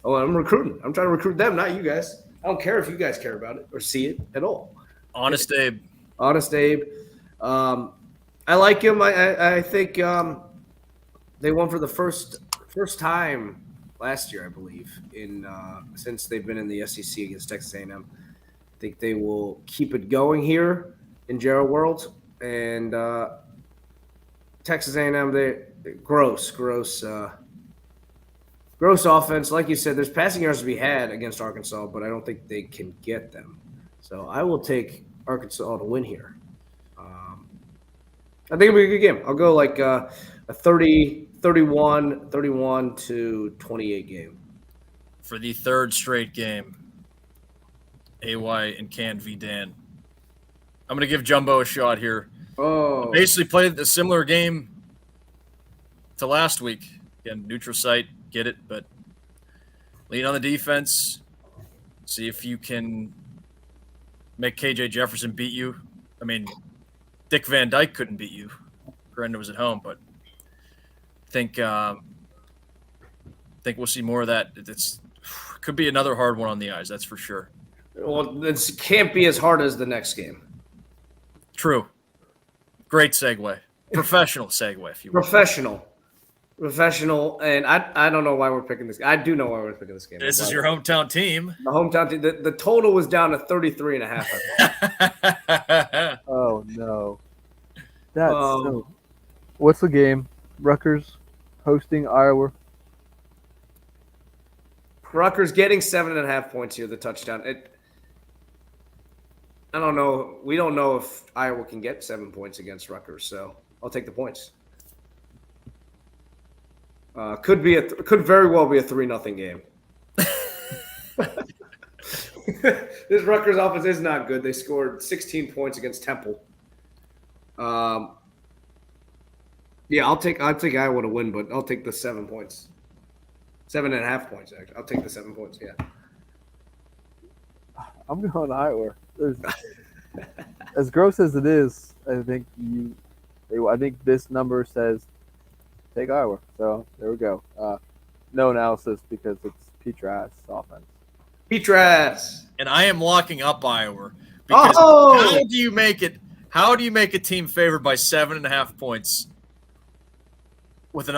Oh, I'm recruiting. I'm trying to recruit them, not you guys. I don't care if you guys care about it or see it at all. Honest Abe. Honest Abe. I like him. I think they won for the first time last year, I believe, since they've been in the SEC against Texas A&M. I think they will keep it going here in Gerald World, and Texas A&M, they gross offense. Like you said, there's passing yards to be had against Arkansas, but I don't think they can get them. So I will take Arkansas to win here. I think it'll be a good game. I'll go like a 31 to 28 game. For the third straight game, AY and Can v. Dan. I'm going to give Jumbo a shot here. Oh, Basically played a similar game to last week. Again, neutral site, get it, but lean on the defense. See if you can make KJ Jefferson beat you. I mean, Dick Van Dyke couldn't beat you. Granted, was at home, but think we'll see more of that. It's could be another hard one on the eyes, that's for sure. well, this can't be as hard as the next game. True. Great segue. Professional segue, if you will. Professional, and I don't know why we're picking this. I do know why we're picking this game. This is your hometown team. The hometown team. The total was down to 33.5. Oh no. That's so. What's the game? Rutgers hosting Iowa. Rutgers getting 7.5 points here. The touchdown. I don't know. We don't know if Iowa can get 7 points against Rutgers, so I'll take the points. Could very well be a 3-0 game. This Rutgers offense is not good. They scored 16 points against Temple. Yeah, I'll take Iowa to win, but I'll take the 7 points. 7.5 points, actually. I'll take the 7 points, yeah. I'm going Iowa. As gross as it is, I think this number says take Iowa. So there we go. No analysis because it's Petras offense. Petras. And I am locking up Iowa because how do you make a team favored by 7.5 points with an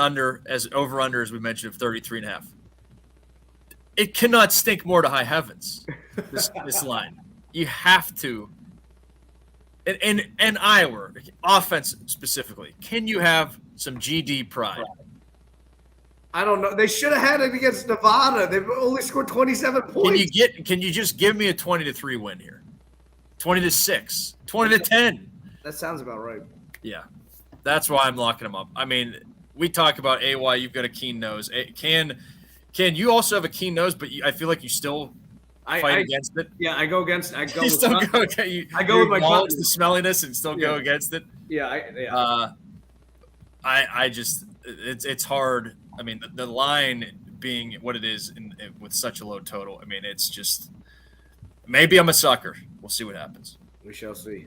over under as we mentioned of 33.5? It cannot stink more to high heavens. This line. You have to. And Iowa offense specifically. Can you have some GD pride? I don't know. They should have had it against Nevada. They've only scored 27 points. Can you just give me a 20-3 win here? 20-6, 20-10. That sounds about right. Yeah, that's why I'm locking them up. I mean, we talk about AY. You've got a keen nose. Can you also have a keen nose? But I feel like you still fight against it. Yeah, I go against. I go. You still go. I go with my acknowledge the smelliness and still go against it. Yeah. I just it's hard. I mean, the line being what it is with such a low total. I mean, it's just maybe I'm a sucker. We'll see what happens. We shall see.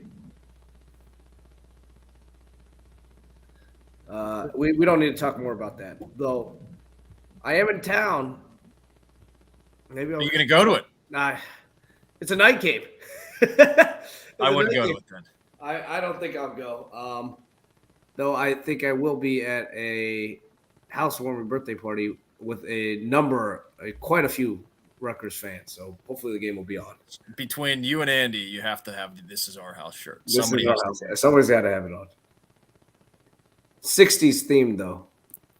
We don't need to talk more about that, though. I am in town. Maybe Are you going to go to it? Nah, it's a night game. I wouldn't go to it then. I don't think I'll go. Though I think I will be at a housewarming birthday party with quite a few Rutgers fans. So hopefully the game will be on. Between you and Andy, you have to have the "This Is Our House" shirt. Somebody's got to have it on. 60s themed though.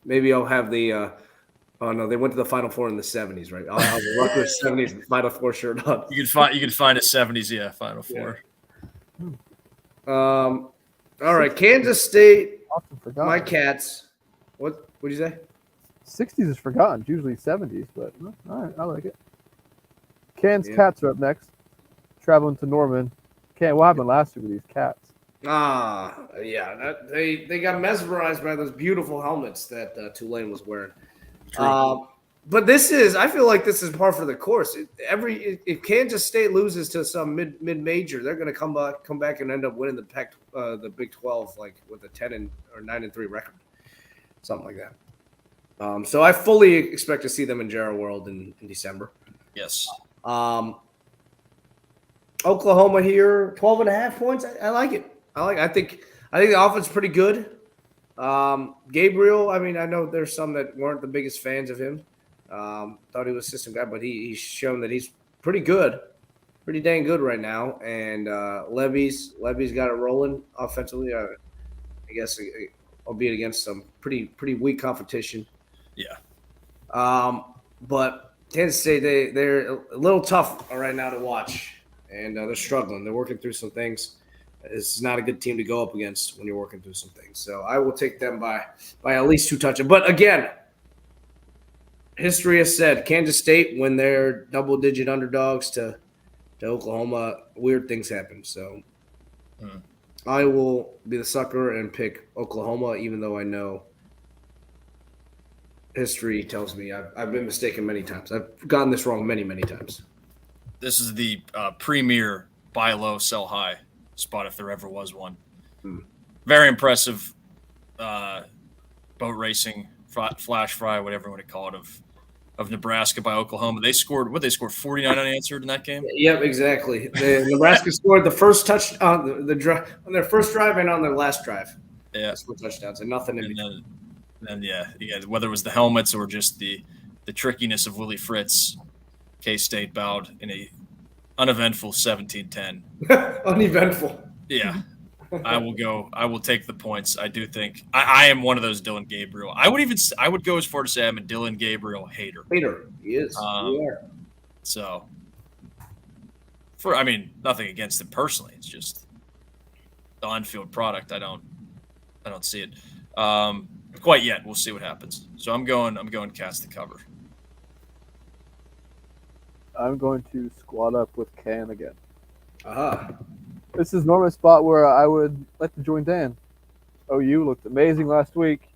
Maybe I'll have the. Oh no, they went to the Final Four in the 70s, right? I'll have the Rutgers 70s Final Four shirt on. You can find a 70s, Final Four. Yeah. All right, Kansas State. My Cats What did you say? 60s is forgotten. It's usually 70s, but all right, I like it. Cairns Yeah. Cats are up next. Traveling to Norman. What happened last year with these Cats? Yeah. They got mesmerized by those beautiful helmets that Tulane was wearing. True. But I feel like this is par for the course. If Kansas State loses to some mid major, they're going to come back and end up winning the Big 12 like with a 9-3 record, something like that. So I fully expect to see them in Jarrah World in December. Yes. Oklahoma here, 12.5 points. I like it. I think the offense is pretty good. Gabriel, I mean, I know there's some that weren't the biggest fans of him. Thought he was a system guy, but he's shown that he's pretty good, pretty dang good right now. And Levy's got it rolling offensively. I guess, albeit against some pretty weak competition. Yeah. But Kansas State, they're a little tough right now to watch, and they're struggling. They're working through some things. It's not a good team to go up against when you're working through some things. So I will take them by at least 2 touchdowns. But again, history has said Kansas State, when they're double-digit underdogs to Oklahoma, weird things happen. So I will be the sucker and pick Oklahoma, even though I know history tells me I've been mistaken many times. I've gotten this wrong many, many times. This is the premier buy low, sell high spot if there ever was one. Very impressive boat racing, flash fry, whatever you want to call it, of Nebraska by Oklahoma. They scored 49 unanswered in that game? Yep, exactly. Nebraska scored the first touch on their first drive and on their last drive. Yeah. 4 touchdowns and nothing in between. And whether it was the helmets or just the trickiness of Willie Fritz, K-State bowed in a uneventful 17-10. Uneventful. Yeah. I will take the points. I do think I am one of those Dylan Gabriel. I would go as far to say I'm a Dylan Gabriel hater. He is. So nothing against him personally. It's just the on-field product. I don't see it quite yet. We'll see what happens. So I'm going Cats to cover. I'm going to squad up with Can again. Uh-huh. This is normally a spot where I would like to join Dan. OU looked amazing last week.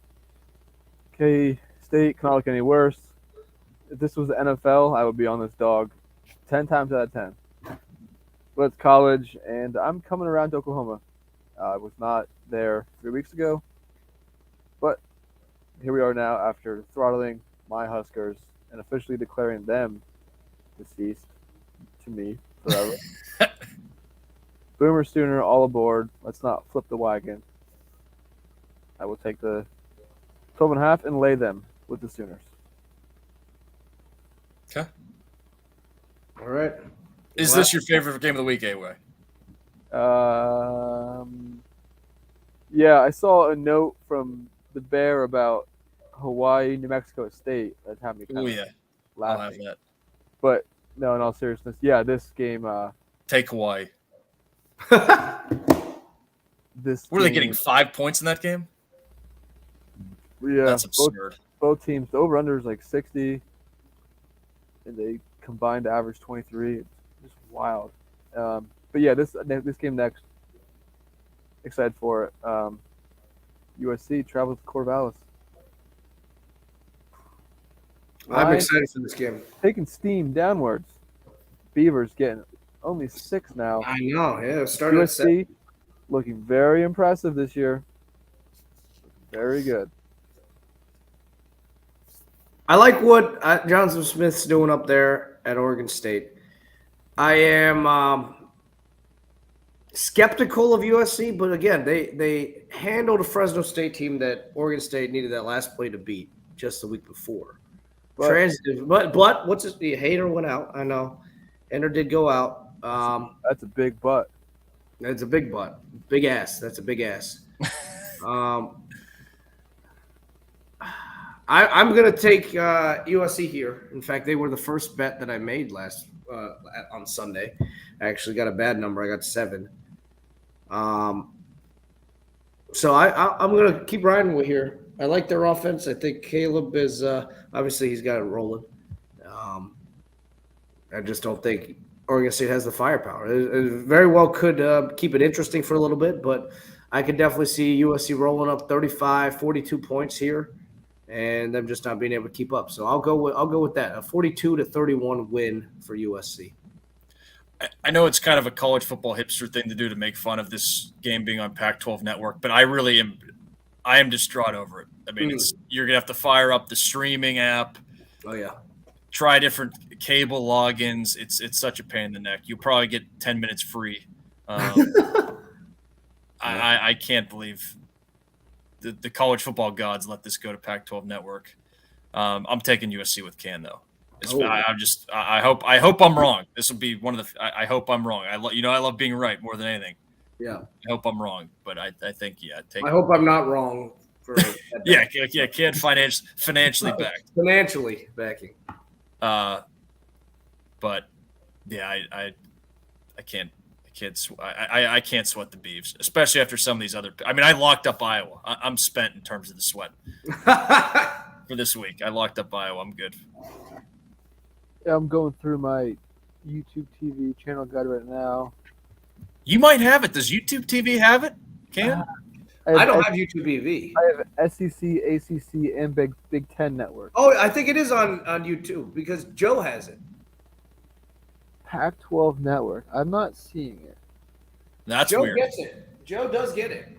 K-State cannot look any worse. If this was the NFL, I would be on this dog 10 times out of 10. But it's college, and I'm coming around to Oklahoma. I was not there 3 weeks ago. But here we are now after throttling my Huskers and officially declaring them deceased to me forever. Boomer Sooner, all aboard. Let's not flip the wagon. I will take the 12.5 and lay them with the Sooners. Okay. All right. Is this your favorite game of the week, A-Way? Yeah, I saw a note from the Bear about Hawaii, New Mexico State. That had me kind of laughing. I'll have that. But no, in all seriousness, yeah, this game. Take Hawaii. This. What are they getting? 5 points in that game? Yeah, That's absurd. Both teams. The over/under is like 60, and they combined to average 23. It's just wild. But yeah, this game next. Excited for it. USC travels to Corvallis. I'm excited for this game. Taking steam downwards. Beavers getting only 6 now. I know. Yeah, it started at 7. USC looking very impressive this year. Very good. I like what Johnson Smith's doing up there at Oregon State. I am skeptical of USC, but again, they handled a Fresno State team that Oregon State needed that last play to beat just the week before. Transitive, but what's his? The hater went out. I know, Ender did go out. That's a big butt. That's a big butt, big ass. That's a big ass. I'm gonna take USC here. In fact, they were the first bet that I made last on Sunday. I actually got a bad number. I got 7. So I'm gonna keep riding with here. I like their offense. I think Caleb is obviously he's got it rolling. I just don't think Oregon State has the firepower. It very well could keep it interesting for a little bit, but I could definitely see USC rolling up 35, 42 points here, and them just not being able to keep up. So I'll go with that, a 42-31 win for USC. I know it's kind of a college football hipster thing to do to make fun of this game being on Pac-12 Network, but I am distraught over it. I mean, you're gonna have to fire up the streaming app. Oh yeah. Try different cable logins. It's such a pain in the neck. You'll probably get 10 minutes free. I can't believe the college football gods let this go to Pac-12 Network. I'm taking USC with Can though. I hope I'm wrong. This will be one of the. I hope I'm wrong. I love being right more than anything. Yeah. I hope I'm wrong, but I think I hope I'm not wrong. Can financially back. Financially backing. But yeah, I can't sweat the Beavs, especially after some of these other. I mean, I locked up Iowa. I'm spent in terms of the sweat for this week. I locked up Iowa. I'm good. Yeah, I'm going through my YouTube TV channel guide right now. You might have it. Does YouTube TV have it? Can I don't have YouTube TV. I have SEC, ACC, and Big Ten network. Oh, I think it is on YouTube because Joe has it. Pac-12 network. I'm not seeing it. That's Joe weird. gets it. Joe does get it.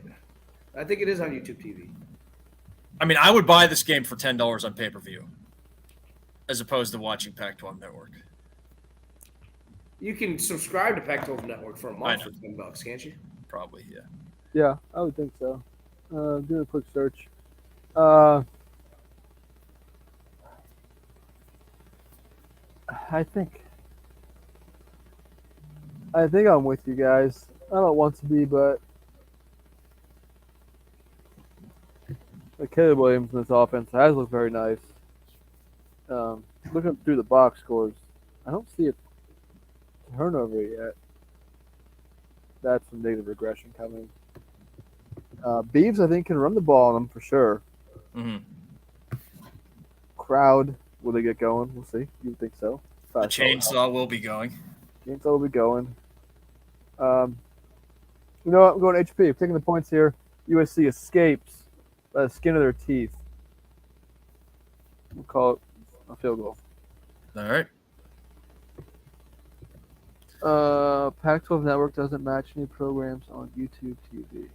I think it is on YouTube TV. I mean, I would buy this game for $10 on pay-per-view, as opposed to watching Pac-12 Network. You can subscribe to Pac-12 Network for a month for $10, can't you? Probably, yeah. Yeah, I would think so. Doing a quick search. I think I'm with you guys. I don't want to be, but Caleb Williams in this offense has looked very nice. Looking through the box scores, I don't see a turnover yet. That's some negative regression coming. Beavs, I think, can run the ball on them for sure. Mm-hmm. Crowd, will they get going? We'll see. You would think so. The chainsaw will be going. Chainsaw will be going. You know what? I'm going HP. I'm taking the points here. USC escapes by the skin of their teeth. We'll call it a field goal. All right. Pac-12 Network doesn't match any programs on YouTube TV.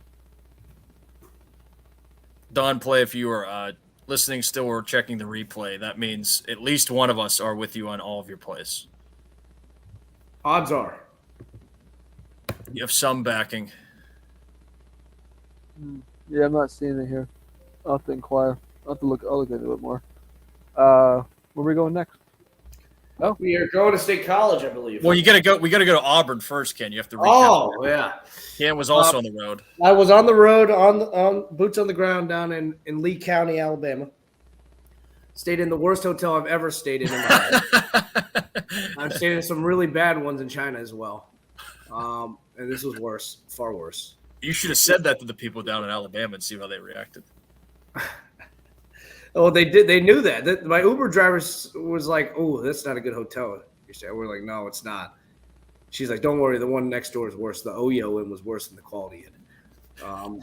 Don Play, if you are listening still or checking the replay, that means at least one of us are with you on all of your plays. Odds are. You have some backing. Yeah, I'm not seeing it here. I'll have to inquire. I'll look into it more. Where are we going next? Oh, we are going to State College, I believe. Well, we got to go to Auburn first, Ken. You have to recap. Oh, yeah. Ken was also on the road. I was on the road on boots on the ground down in Lee County, Alabama. Stayed in the worst hotel I've ever stayed in my life. I've stayed in some really bad ones in China as well. And this was worse, far worse. You should have said that to the people down in Alabama and see how they reacted. Oh, they did. They knew that. My Uber driver was like, "Oh, that's not a good hotel." We're like, "No, it's not." She's like, "Don't worry, the one next door is worse. The Oyo Inn was worse than the Quality Inn."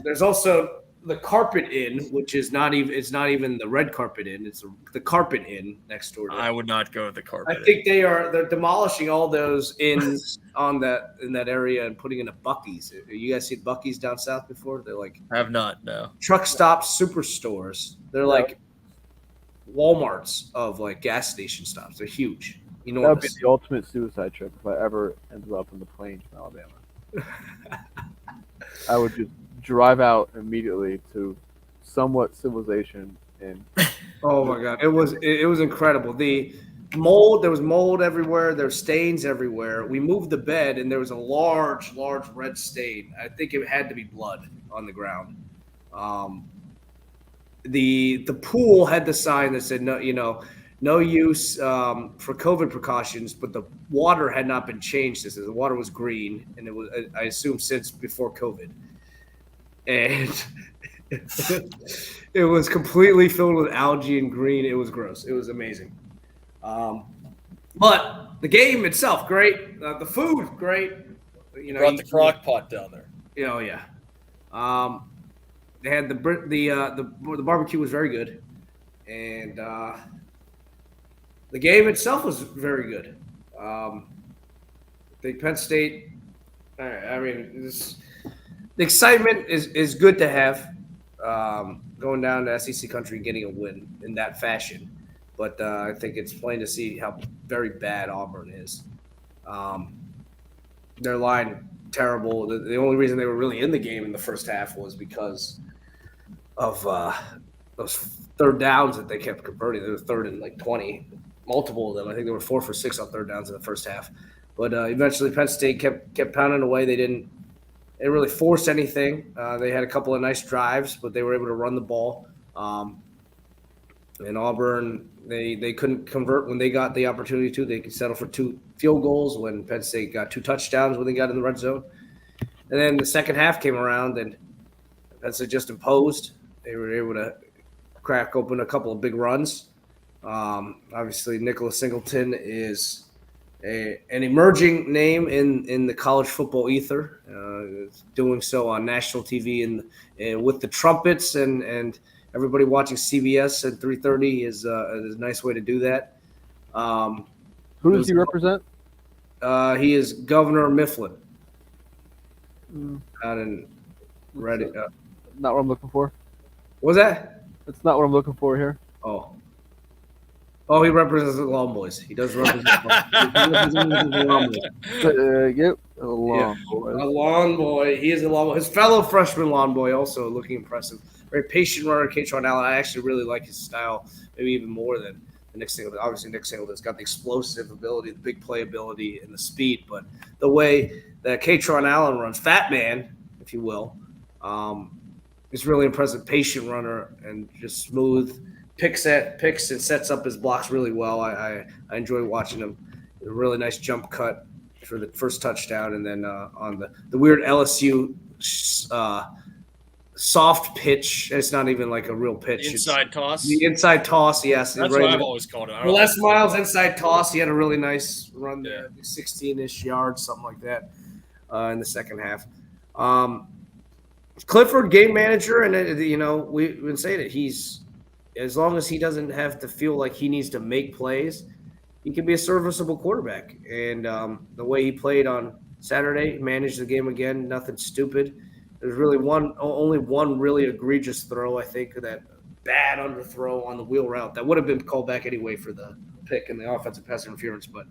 There's also the Carpet Inn, which is not even. It's not even the Red Carpet Inn. It's the Carpet Inn next door. I would not go to the Carpet. I think they're demolishing all those inns in that area and putting in a Buc-ee's. You guys seen Buc-ee's down south before? They're like I have not. No. truck stop superstores. They're like Walmarts of like gas station stops. They're huge. That would be the ultimate suicide trip if I ever ended up in the plains from Alabama. I would just drive out immediately to somewhat civilization and. Oh my god, it was incredible. The mold, there was mold everywhere. There were stains everywhere. We moved the bed and there was a large red stain. I think it had to be blood on the ground. The pool had the sign that said no use for COVID precautions, but the water had not been changed. The water was green, and it was, I assume, since before COVID. And It was completely filled with algae and green. It was gross. It was amazing. But the game itself, great. The food, great. You know, Brought the crock pot down there. yeah. They had the barbecue was very good, and the game itself was very good. I think Penn State. I mean, the excitement is good to have going down to SEC country and getting a win in that fashion. But I think it's plain to see how very bad Auburn is. Their line terrible. The only reason they were really in the game in the first half was because of those third downs that they kept converting. They were third and like 20, multiple of them. I think they were 4 for 6 on third downs in the first half. But eventually, Penn State kept pounding away. They didn't really force anything. They had a couple of nice drives, but they were able to run the ball. And Auburn, they couldn't convert when they got the opportunity to. They could settle for 2 field goals when Penn State got 2 touchdowns when they got in the red zone. And then the second half came around, and Penn State just imposed. They were able to crack open a couple of big runs. Obviously, Nicholas Singleton is an emerging name in the college football ether, doing so on national TV and with the trumpets and everybody watching CBS at 3:30 is a nice way to do that. Who does he represent? He is Governor Mifflin out in Reading. Not what I'm looking for. What was that? That's not what I'm looking for here. Oh, he represents the Long Boys. He does represent the Long Boys. Yep, a long boy. A Long Boy. He is a Long Boy. His fellow freshman Long Boy also looking impressive. Very patient runner, Katron Allen. I actually really like his style, maybe even more than Nick Singleton. Obviously, Nick Singleton's got the explosive ability, the big playability, and the speed. But the way that Katron Allen runs, fat man, if you will, is really impressive. Patient runner and just smooth. Picks and sets up his blocks really well. I enjoy watching him. A really nice jump cut for the first touchdown, and then on the weird LSU soft pitch. It's not even like a real pitch. Inside toss. The inside toss, yes. That's right. what I've always called it. Les Miles inside toss. He had a really nice run there, 16-ish yards, something like that, in the second half. Clifford, game manager, and we've been saying it. He's as long as he doesn't have to feel like he needs to make plays, he can be a serviceable quarterback. And the way he played on Saturday, managed the game again, nothing stupid. There's really only one really egregious throw, I think, that bad underthrow on the wheel route that would have been called back anyway for the pick and the offensive pass interference, but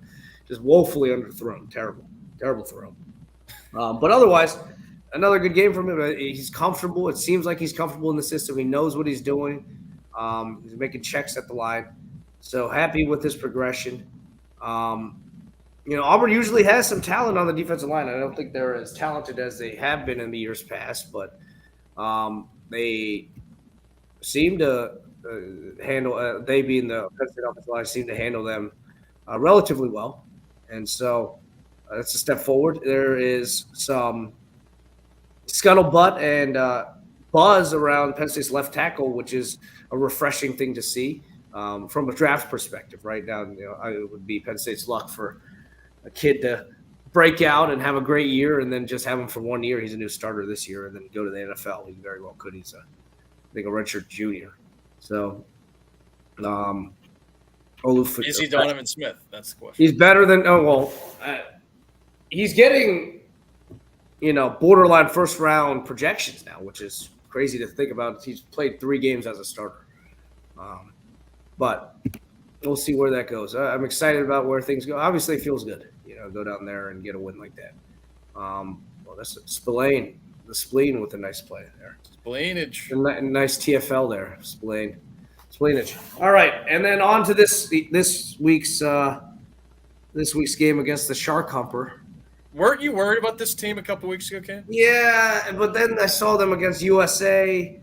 just woefully underthrown. Terrible throw. But otherwise, another good game from him. He's comfortable. It seems like he's comfortable in the system. He knows what he's doing. He's making checks at the line. So happy with his progression. Auburn usually has some talent on the defensive line. I don't think they're as talented as they have been in the years past, but they seem to handle they being the offensive line seem to handle them relatively well. And so that's a step forward. There is some scuttlebutt and buzz around Penn State's left tackle, which is a refreshing thing to see from a draft perspective. Right now, it would be Penn State's luck for a kid to break out and have a great year, and then just have him for 1 year. He's a new starter this year, and then go to the NFL. He very well could. He's I think a redshirt junior. So, is he Donovan Smith? That's the question. He's better than. He's getting, borderline first round projections now, which is crazy to think about. He's played 3 games as a starter, but we'll see where that goes. I'm excited about where things go. Obviously, it feels good, go down there and get a win like that. That's Spillane, the spleen with a nice play there. Spleenage. Nice TFL there, spleenage. All right, and then on to this week's game against the Shark Humper. Weren't you worried about this team a couple weeks ago, Ken? Yeah, but then I saw them against USA.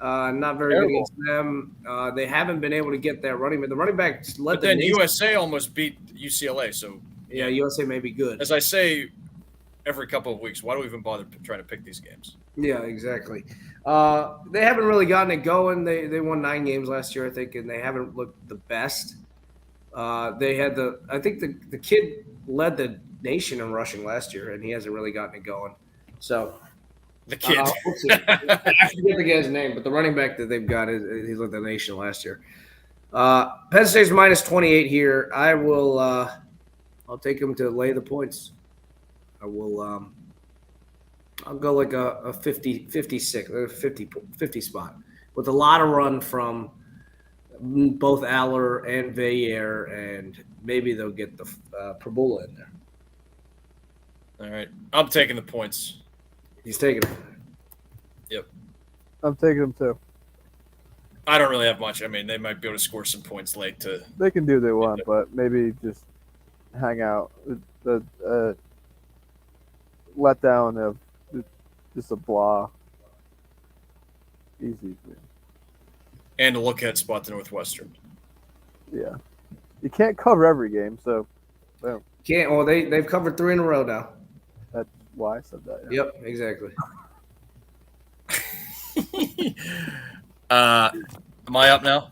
Not very good against them. They haven't been able to get that running back. The running back led. But then USA almost beat UCLA, so yeah, USA may be good. As I say, every couple of weeks. Why do we even bother trying to pick these games? Yeah, exactly. They haven't really gotten it going. They won 9 games last year, I think, and they haven't looked the best. They had I think the kid led the nation in rushing last year, and he hasn't really gotten it going. So The kid. we'll see. I forget the guy's name, but the running back that they've got he led the nation last year. Penn State's minus 28 here. I will. I'll take him to lay the points. I will. I'll go like a 56, 50 spot with a lot of run from both Aller and Veyer, and maybe they'll get the Prabula in there. All right. I'm taking the points. He's taking it. Yep. I'm taking them too. I don't really have much. I mean, they might be able to score some points late to. They can do what they want, but maybe just hang out. The letdown of just a blah. Easy. And a look ahead spot to Northwestern. Yeah. You can't cover every game, so Can't. Well, they've covered 3 in a row now. that's why I said that. Yeah. Yep, exactly. Am I up now?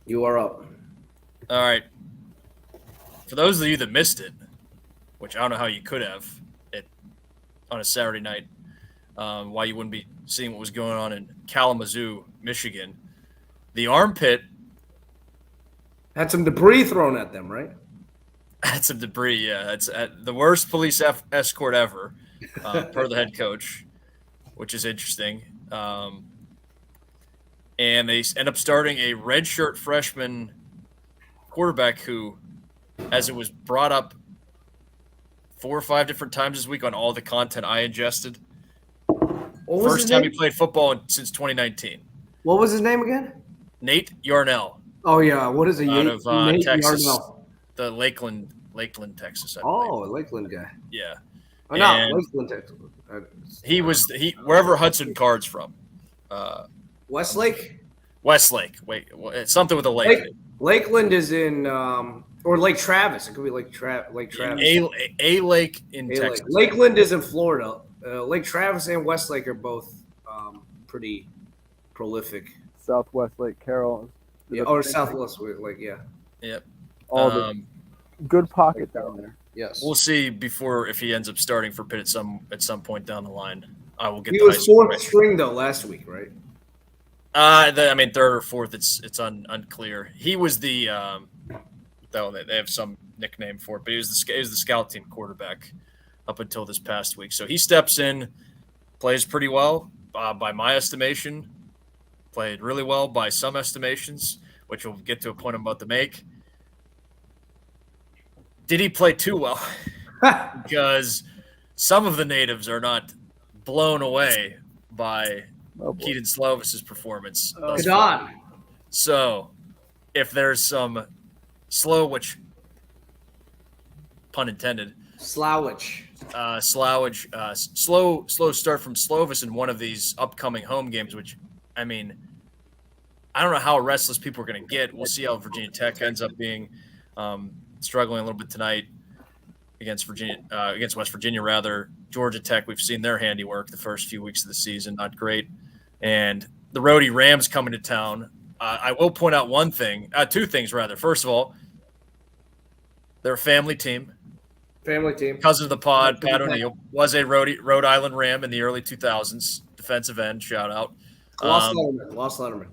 You are up. All right. For those of you that missed it, which I don't know how you could have on a Saturday night, why you wouldn't be seeing what was going on in Kalamazoo, Michigan, the armpit Had some debris thrown at them, right? had some debris. Yeah, it's the worst police escort ever, per the head coach, which is interesting. And they end up starting a redshirt freshman quarterback who, as it was brought up 4 or 5 different times this week on all the content I ingested, first time he played football since 2019. What was his name again? Nate Yarnell Oh yeah, what is it? out of Nate Texas, Yarnell. the Lakeland, Texas. I Oh, believe. a Lakeland guy. Yeah. Oh, no, And Lakeland, Texas. he wherever Hudson Card's from. Westlake. Westlake. Wait, it's something with a lake. Lakeland is in or Lake Travis. It could be Lake Travis. A lake in Lake. Texas. Lakeland is in Florida. Lake Travis and Westlake are both pretty prolific. Southwest Lake Carroll. Yeah, or Southwest Lake. Yeah. Yep. All the good pocket down there. Yes. We'll see if he ends up starting for Pitt at some point down the line. I will get. He the was high school 4th grade. string though last week, right? I mean, 3rd or 4th. It's unclear. He was the though they have some nickname for it, but he was the scout team quarterback up until this past week. So he steps in, plays pretty well by my estimation. Played really well by some estimations, which we'll get to a point I'm about to make. Did he play too well? Because some of the natives are not blown away by Keaton Slovis's performance. thus far. Kadon. So, if there's some slow pun intended, Slowich. slow start from Slovis in one of these upcoming home games, which, I mean, I don't know how restless people are going to get. We'll see how Virginia Tech ends up being, struggling a little bit tonight against West Virginia, rather. Georgia Tech, we've seen their handiwork the first few weeks of the season, not great. And the roadie Rams coming to town. I will point out two things rather. First of all, they're a family team. Family team. Cousin of the pod, Pat O'Neill, was a Rhode Island Ram in the early 2000s. Defensive end, shout out. Lost Letterman.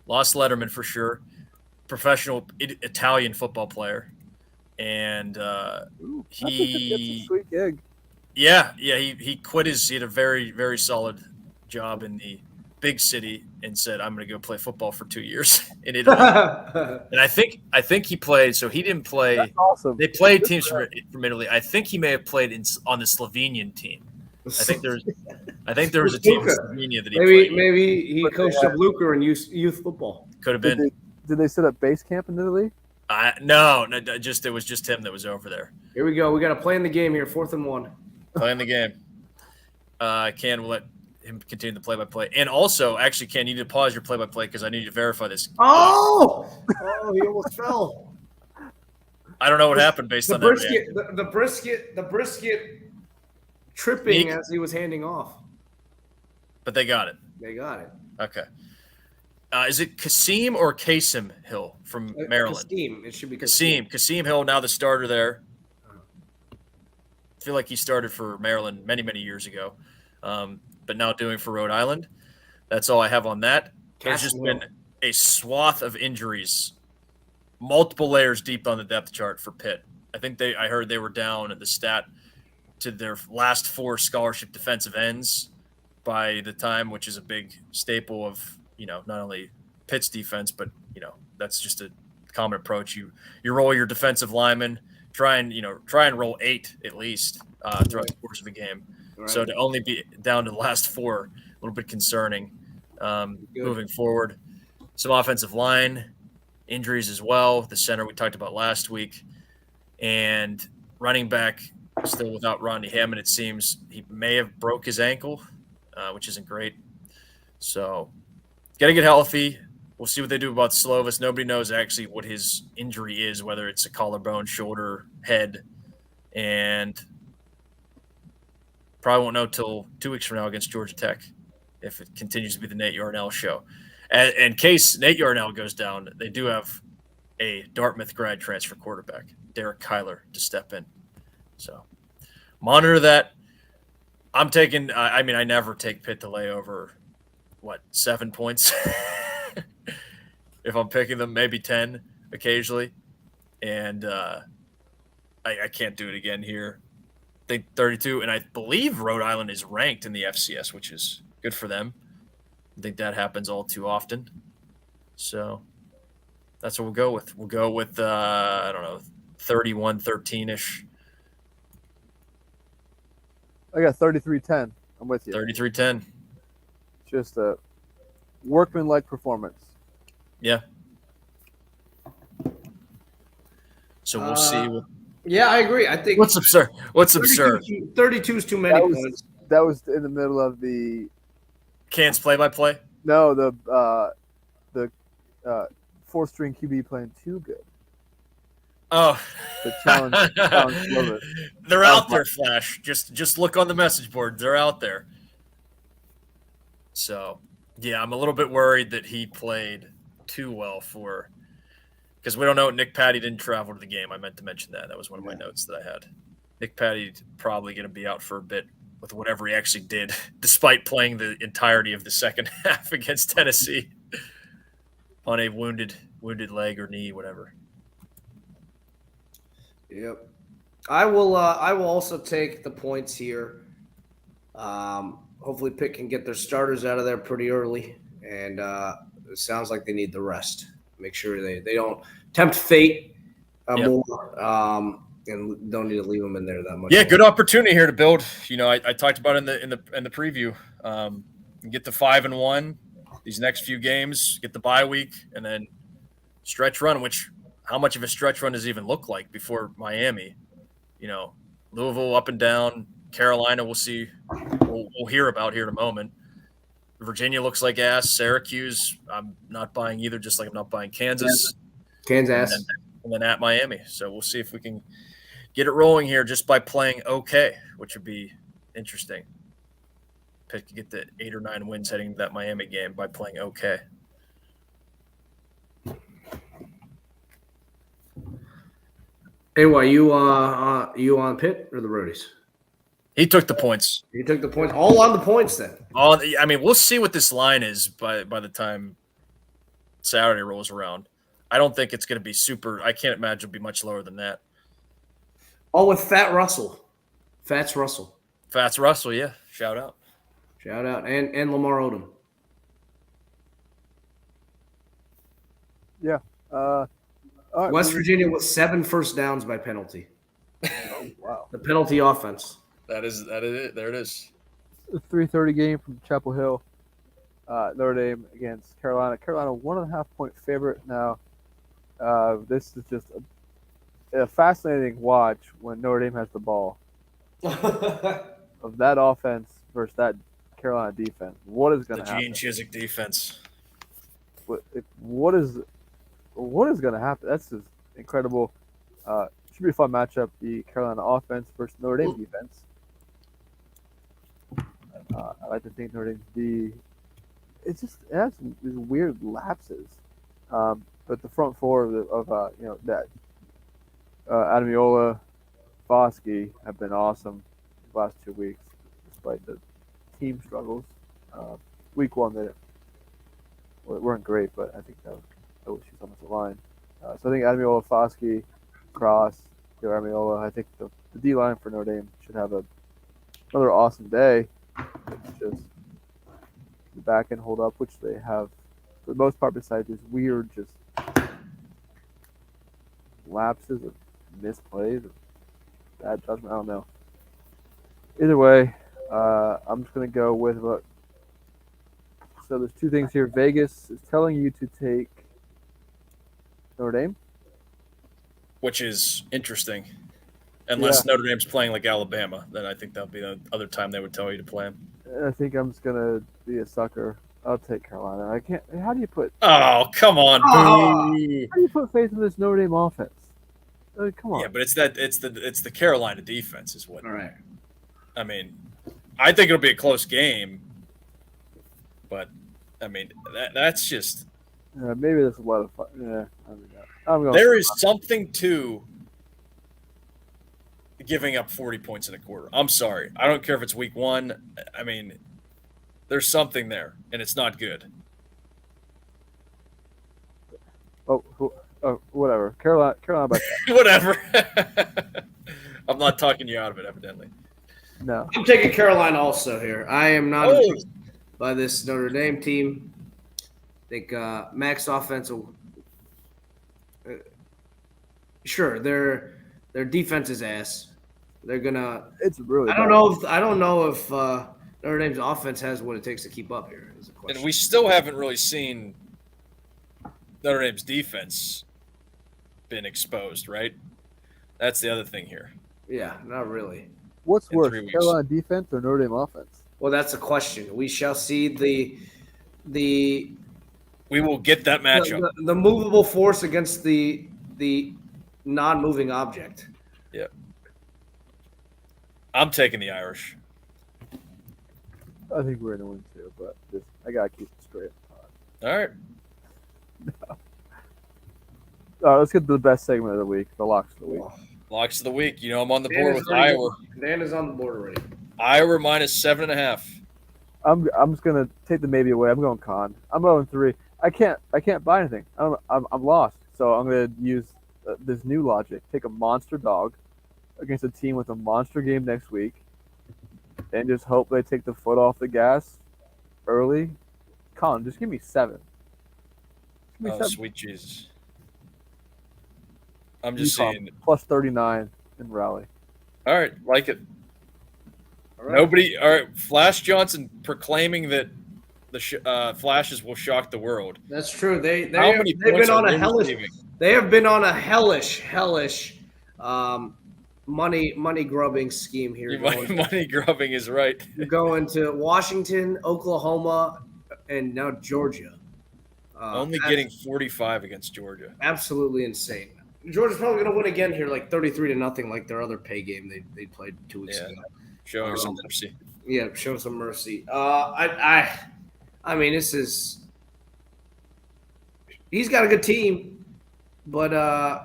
Lost Letterman for sure. Professional Italian football player. And That's a sweet gig. Yeah, he quit he had a very, very solid job in the big city and said, I'm going to go play football for 2 years in Italy. And I think he played, so he didn't play. That's awesome. They played teams from Italy. I think he may have played on the Slovenian team. I think there was a team in Slovenia that he played. Maybe he coached up Luker in youth football. Could have been. Did they set up base camp in Italy? No, it was just him that was over there. Here we go. We got to play in the game here. 4th and 1. Playing the game. We'll let him continue the play-by-play. And also, actually, Ken, you need to pause your play-by-play because I need you to verify this. Oh, he almost fell. I don't know what happened based on brisket, that. the brisket tripping Sneak. as he was handing off. But they got it. They got it. Okay. Is it Kasim or Kasim Hill from Maryland? Kasim. It should be Kasim Hill, now the starter there. I feel like he started for Maryland many, many years ago, but now doing for Rhode Island. That's all I have on that. There's just been a swath of injuries, multiple layers deep on the depth chart for Pitt. I heard they were down at the stat to their last 4 scholarship defensive ends by the time, which is a big staple of, not only Pitt's defense, but, that's just a common approach. You roll your defensive linemen, try and roll 8 at least throughout the course of a game. Right. So to only be down to the last 4, a little bit concerning moving forward. Some offensive line injuries as well. The center we talked about last week. And running back still without Rodney Hammond, it seems he may have broke his ankle, which isn't great. So got to get healthy. We'll see what they do about Slovis. Nobody knows actually what his injury is, whether it's a collarbone, shoulder, head, and probably won't know till 2 weeks from now against Georgia Tech if it continues to be the Nate Yarnell show. And in case Nate Yarnell goes down, they do have a Dartmouth grad transfer quarterback, Derek Kyler, to step in. So monitor that. I'm taking – I never take Pitt to lay over, 7 points? If I'm picking them, maybe 10 occasionally. And I can't do it again here. I think 32. And I believe Rhode Island is ranked in the FCS, which is good for them. I think that happens all too often. So that's what we'll go with. We'll go with, 31-13-ish. I got 33-10. I'm with you. 33-10. Just a workmanlike performance. Yeah. So we'll see. Yeah, I agree. I think what's absurd. 32 is too many points. That was in the middle of the Cairns play-by-play. No, the 4th string QB playing too good. Oh, the challenge. They're out there, Flash. Just look on the message board. They're out there. So, yeah, I'm a little bit worried that he played too well because we don't know. Nick Patty didn't travel to the game. I meant to mention that. That was one of my notes that I had. Nick Patty probably going to be out for a bit with whatever he actually did, despite playing the entirety of the second half against Tennessee on a wounded leg or knee, whatever. Yep. I will also take the points here. Hopefully Pitt can get their starters out of there pretty early, and it sounds like they need the rest. Make sure they don't tempt fate more, and don't need to leave them in there that much. Yeah, good opportunity here to build. I talked about it in the preview. Get to 5-1 these next few games, get the bye week, and then stretch run. Which how much of a stretch run does it even look like before Miami? Louisville up and down. Carolina, we'll see. We'll hear about here in a moment. Virginia looks like ass. Syracuse, I'm not buying either, just like I'm not buying Kansas. And then at Miami. So we'll see if we can get it rolling here just by playing okay, which would be interesting. Pitt could get the 8 or 9 wins heading to that Miami game by playing okay. Anyway, you on Pitt or the Roadies? He took the points. He took the points. All on the points then. We'll see what this line is by the time Saturday rolls around. I don't think it's going to be super. I can't imagine it'll be much lower than that. All with Fats Russell, yeah. Shout out. And Lamar Odom. Yeah. All right, West Virginia with 7 first downs by penalty. Oh, wow. The penalty offense. That is it. There it is. The 3:30 game from Chapel Hill. Notre Dame against Carolina. Carolina 1.5-point favorite now. This is just a fascinating watch when Notre Dame has the ball. Of that offense versus that Carolina defense. What is going to happen? The Gene Chizik defense. What is going to happen? That's just incredible. Should be a fun matchup. The Carolina offense versus Notre Dame defense. I like to think Notre Dame's D. It has these weird lapses. But the front four of that Adamiola, Foskey have been awesome the last 2 weeks, despite the team struggles. Week one, they weren't great, but I think that was she's almost a line. So I think Adamiola, Foskey, Cross, Adamiola. I think the D line for Notre Dame should have another awesome day. It's just the back end hold up, which they have for the most part, besides these weird just lapses or misplays or bad judgment. I don't know. Either way, I'm just gonna go with what. So there's two things here. Vegas is telling you to take Notre Dame, which is interesting. Unless Notre Dame's playing like Alabama, then I think that'll be the other time they would tell you to play them. I think I'm just gonna be a sucker. I'll take Carolina. I can't. How do you put? Oh, come on, boo! How do you put faith in this Notre Dame offense? Come on. Yeah, but it's the Carolina defense is what. All right. I mean, I think it'll be a close game, but I mean that's just. Maybe there's a lot of fun. Yeah, I'm going. There is something to giving up 40 points in a quarter. I'm sorry. I don't care if it's week one. I mean, there's something there, and it's not good. Oh, whatever. Carolina by Whatever. I'm not talking you out of it, evidently. No. I'm taking Carolina also here. I am not Oh. impressed by this Notre Dame team. I think Max offense will sure, their defense is ass. They're gonna. It's really. I don't know if Notre Dame's offense has what it takes to keep up here. Is a question. And we still haven't really seen Notre Dame's defense been exposed, right? That's the other thing here. Yeah, not really. What's in worse, 3 weeks. Carolina defense or Notre Dame offense? Well, that's a question. We shall see the We will get that matchup. the movable force against the non-moving object. Yeah. I'm taking the Irish. I think we're gonna win too, but I gotta keep it straight. All right. All right, let's get to the best segment of the week, the locks of the week. Locks of the week. You know I'm on the Dan board is with already- Iowa. Dan is on the board already. Iowa minus 7.5. I'm just gonna take the maybe away. I'm going con. I'm 0-3. I can't buy anything. I'm lost. So I'm gonna use this new logic. Take a monster dog against a team with a monster game next week, and just hope they take the foot off the gas early. Con, just give me 7. Give me Oh, 7. sweet Jesus. I'm just UConn, saying. plus 39 in Raleigh. All right, like it. All right. Nobody. All right, Flash Johnson proclaiming that the Flashes will shock the world. That's true. They've How many been points on are a they hellish. receiving? They have been on a hellish money grubbing scheme here. Money grubbing is right. Going to Washington, Oklahoma, and now Georgia. Only That's getting 45 against Georgia. absolutely insane. Georgia's probably going to win again here, like 33-0, like their other pay game they played 2 weeks Yeah. ago. Showing some mercy. Yeah, show some mercy. I mean, this is. He's got a good team, but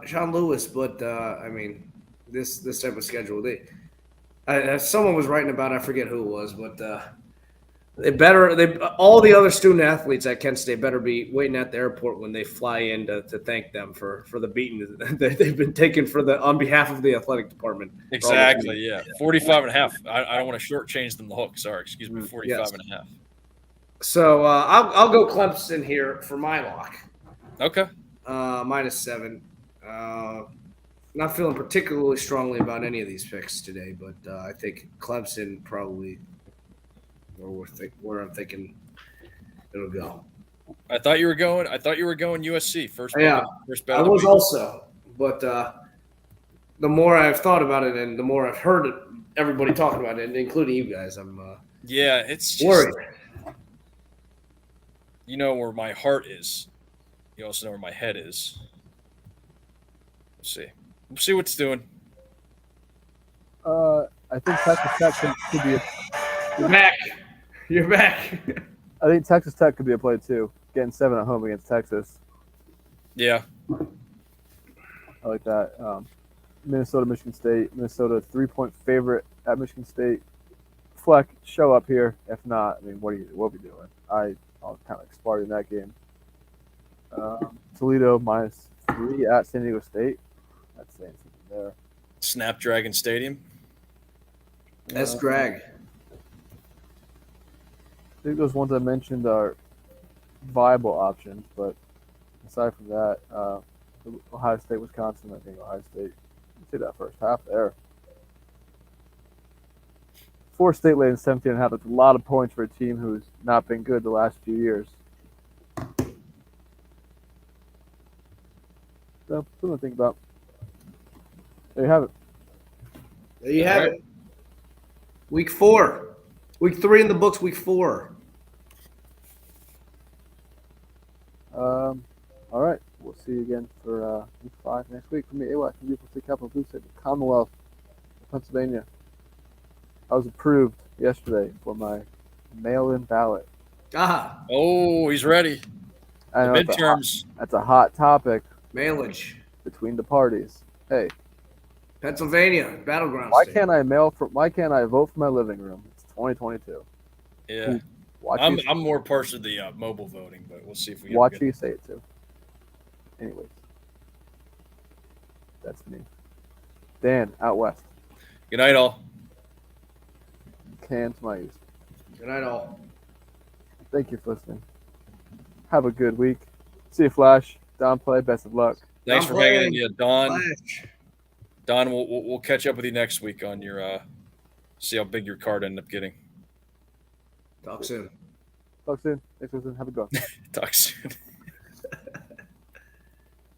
Sean Lewis. But I mean, this type of schedule. Someone was writing about. I forget who it was, but all the other student athletes at Kent State better be waiting at the airport when they fly in to thank them for the beating that they've been taken on behalf of the athletic department. Exactly, yeah. 45.5. I don't want to shortchange them the hook. Sorry, excuse me. 45.5. So I'll go Clemson here for my lock. Okay. Minus 7. Not feeling particularly strongly about any of these picks today, but I think Clemson probably where I'm thinking it'll go. I thought you were going USC first. Yeah, first bet I of the was week. also, but the more I've thought about it and the more I've heard everybody talking about it, including you guys, I'm Yeah, it's just, worried. You know where my heart is. You also know where my head is. We'll see. We'll see what it's doing. I think Texas Tech could be a Mac, You're back. I think Texas Tech could be a play too. Getting 7 at home against Texas. Yeah. I like that. Minnesota, Michigan State. Minnesota 3-point favorite at Michigan State. Fleck, show up here. If not, I mean, what are we doing? I'll kind of explode in that game. Toledo -3 at San Diego State. That's saying something there. Snapdragon Stadium. That's drag. I think those ones I mentioned are viable options, but aside from that, Ohio State, Wisconsin, I think Ohio State. See that first half there. Florida State laying 17.5. That's a lot of points for a team who's not been good the last few years. So, something to think about. There you have it. There you have it. Week 4. Week 3 in the books, week 4. All right. We'll see you again for week 5 next week. From me, AY, from beautiful state capital, Blue State, the Commonwealth of Pennsylvania. I was approved yesterday for my mail-in ballot. Ah, Oh, he's ready. I know Midterms. that's a hot topic mailage. between the parties. Hey, Pennsylvania, battleground why state. can't I vote from my living room? It's 2022. Yeah. Watch I'm you, more partial to the mobile voting, but we'll see if we get watch good. you say it too. Anyways, that's me. Dan, out west. Good night, all. Can to my east. Good night, all. Thank you for listening. Have a good week. See you, Flash. Don play. Best of luck. Thanks I'm for hanging in, playing yeah, Don. Flash. Don, we'll catch up with you next week on your see how big your card ended up getting. Talk soon. Talk soon. Thanks for listening. Have a good one. Talk soon.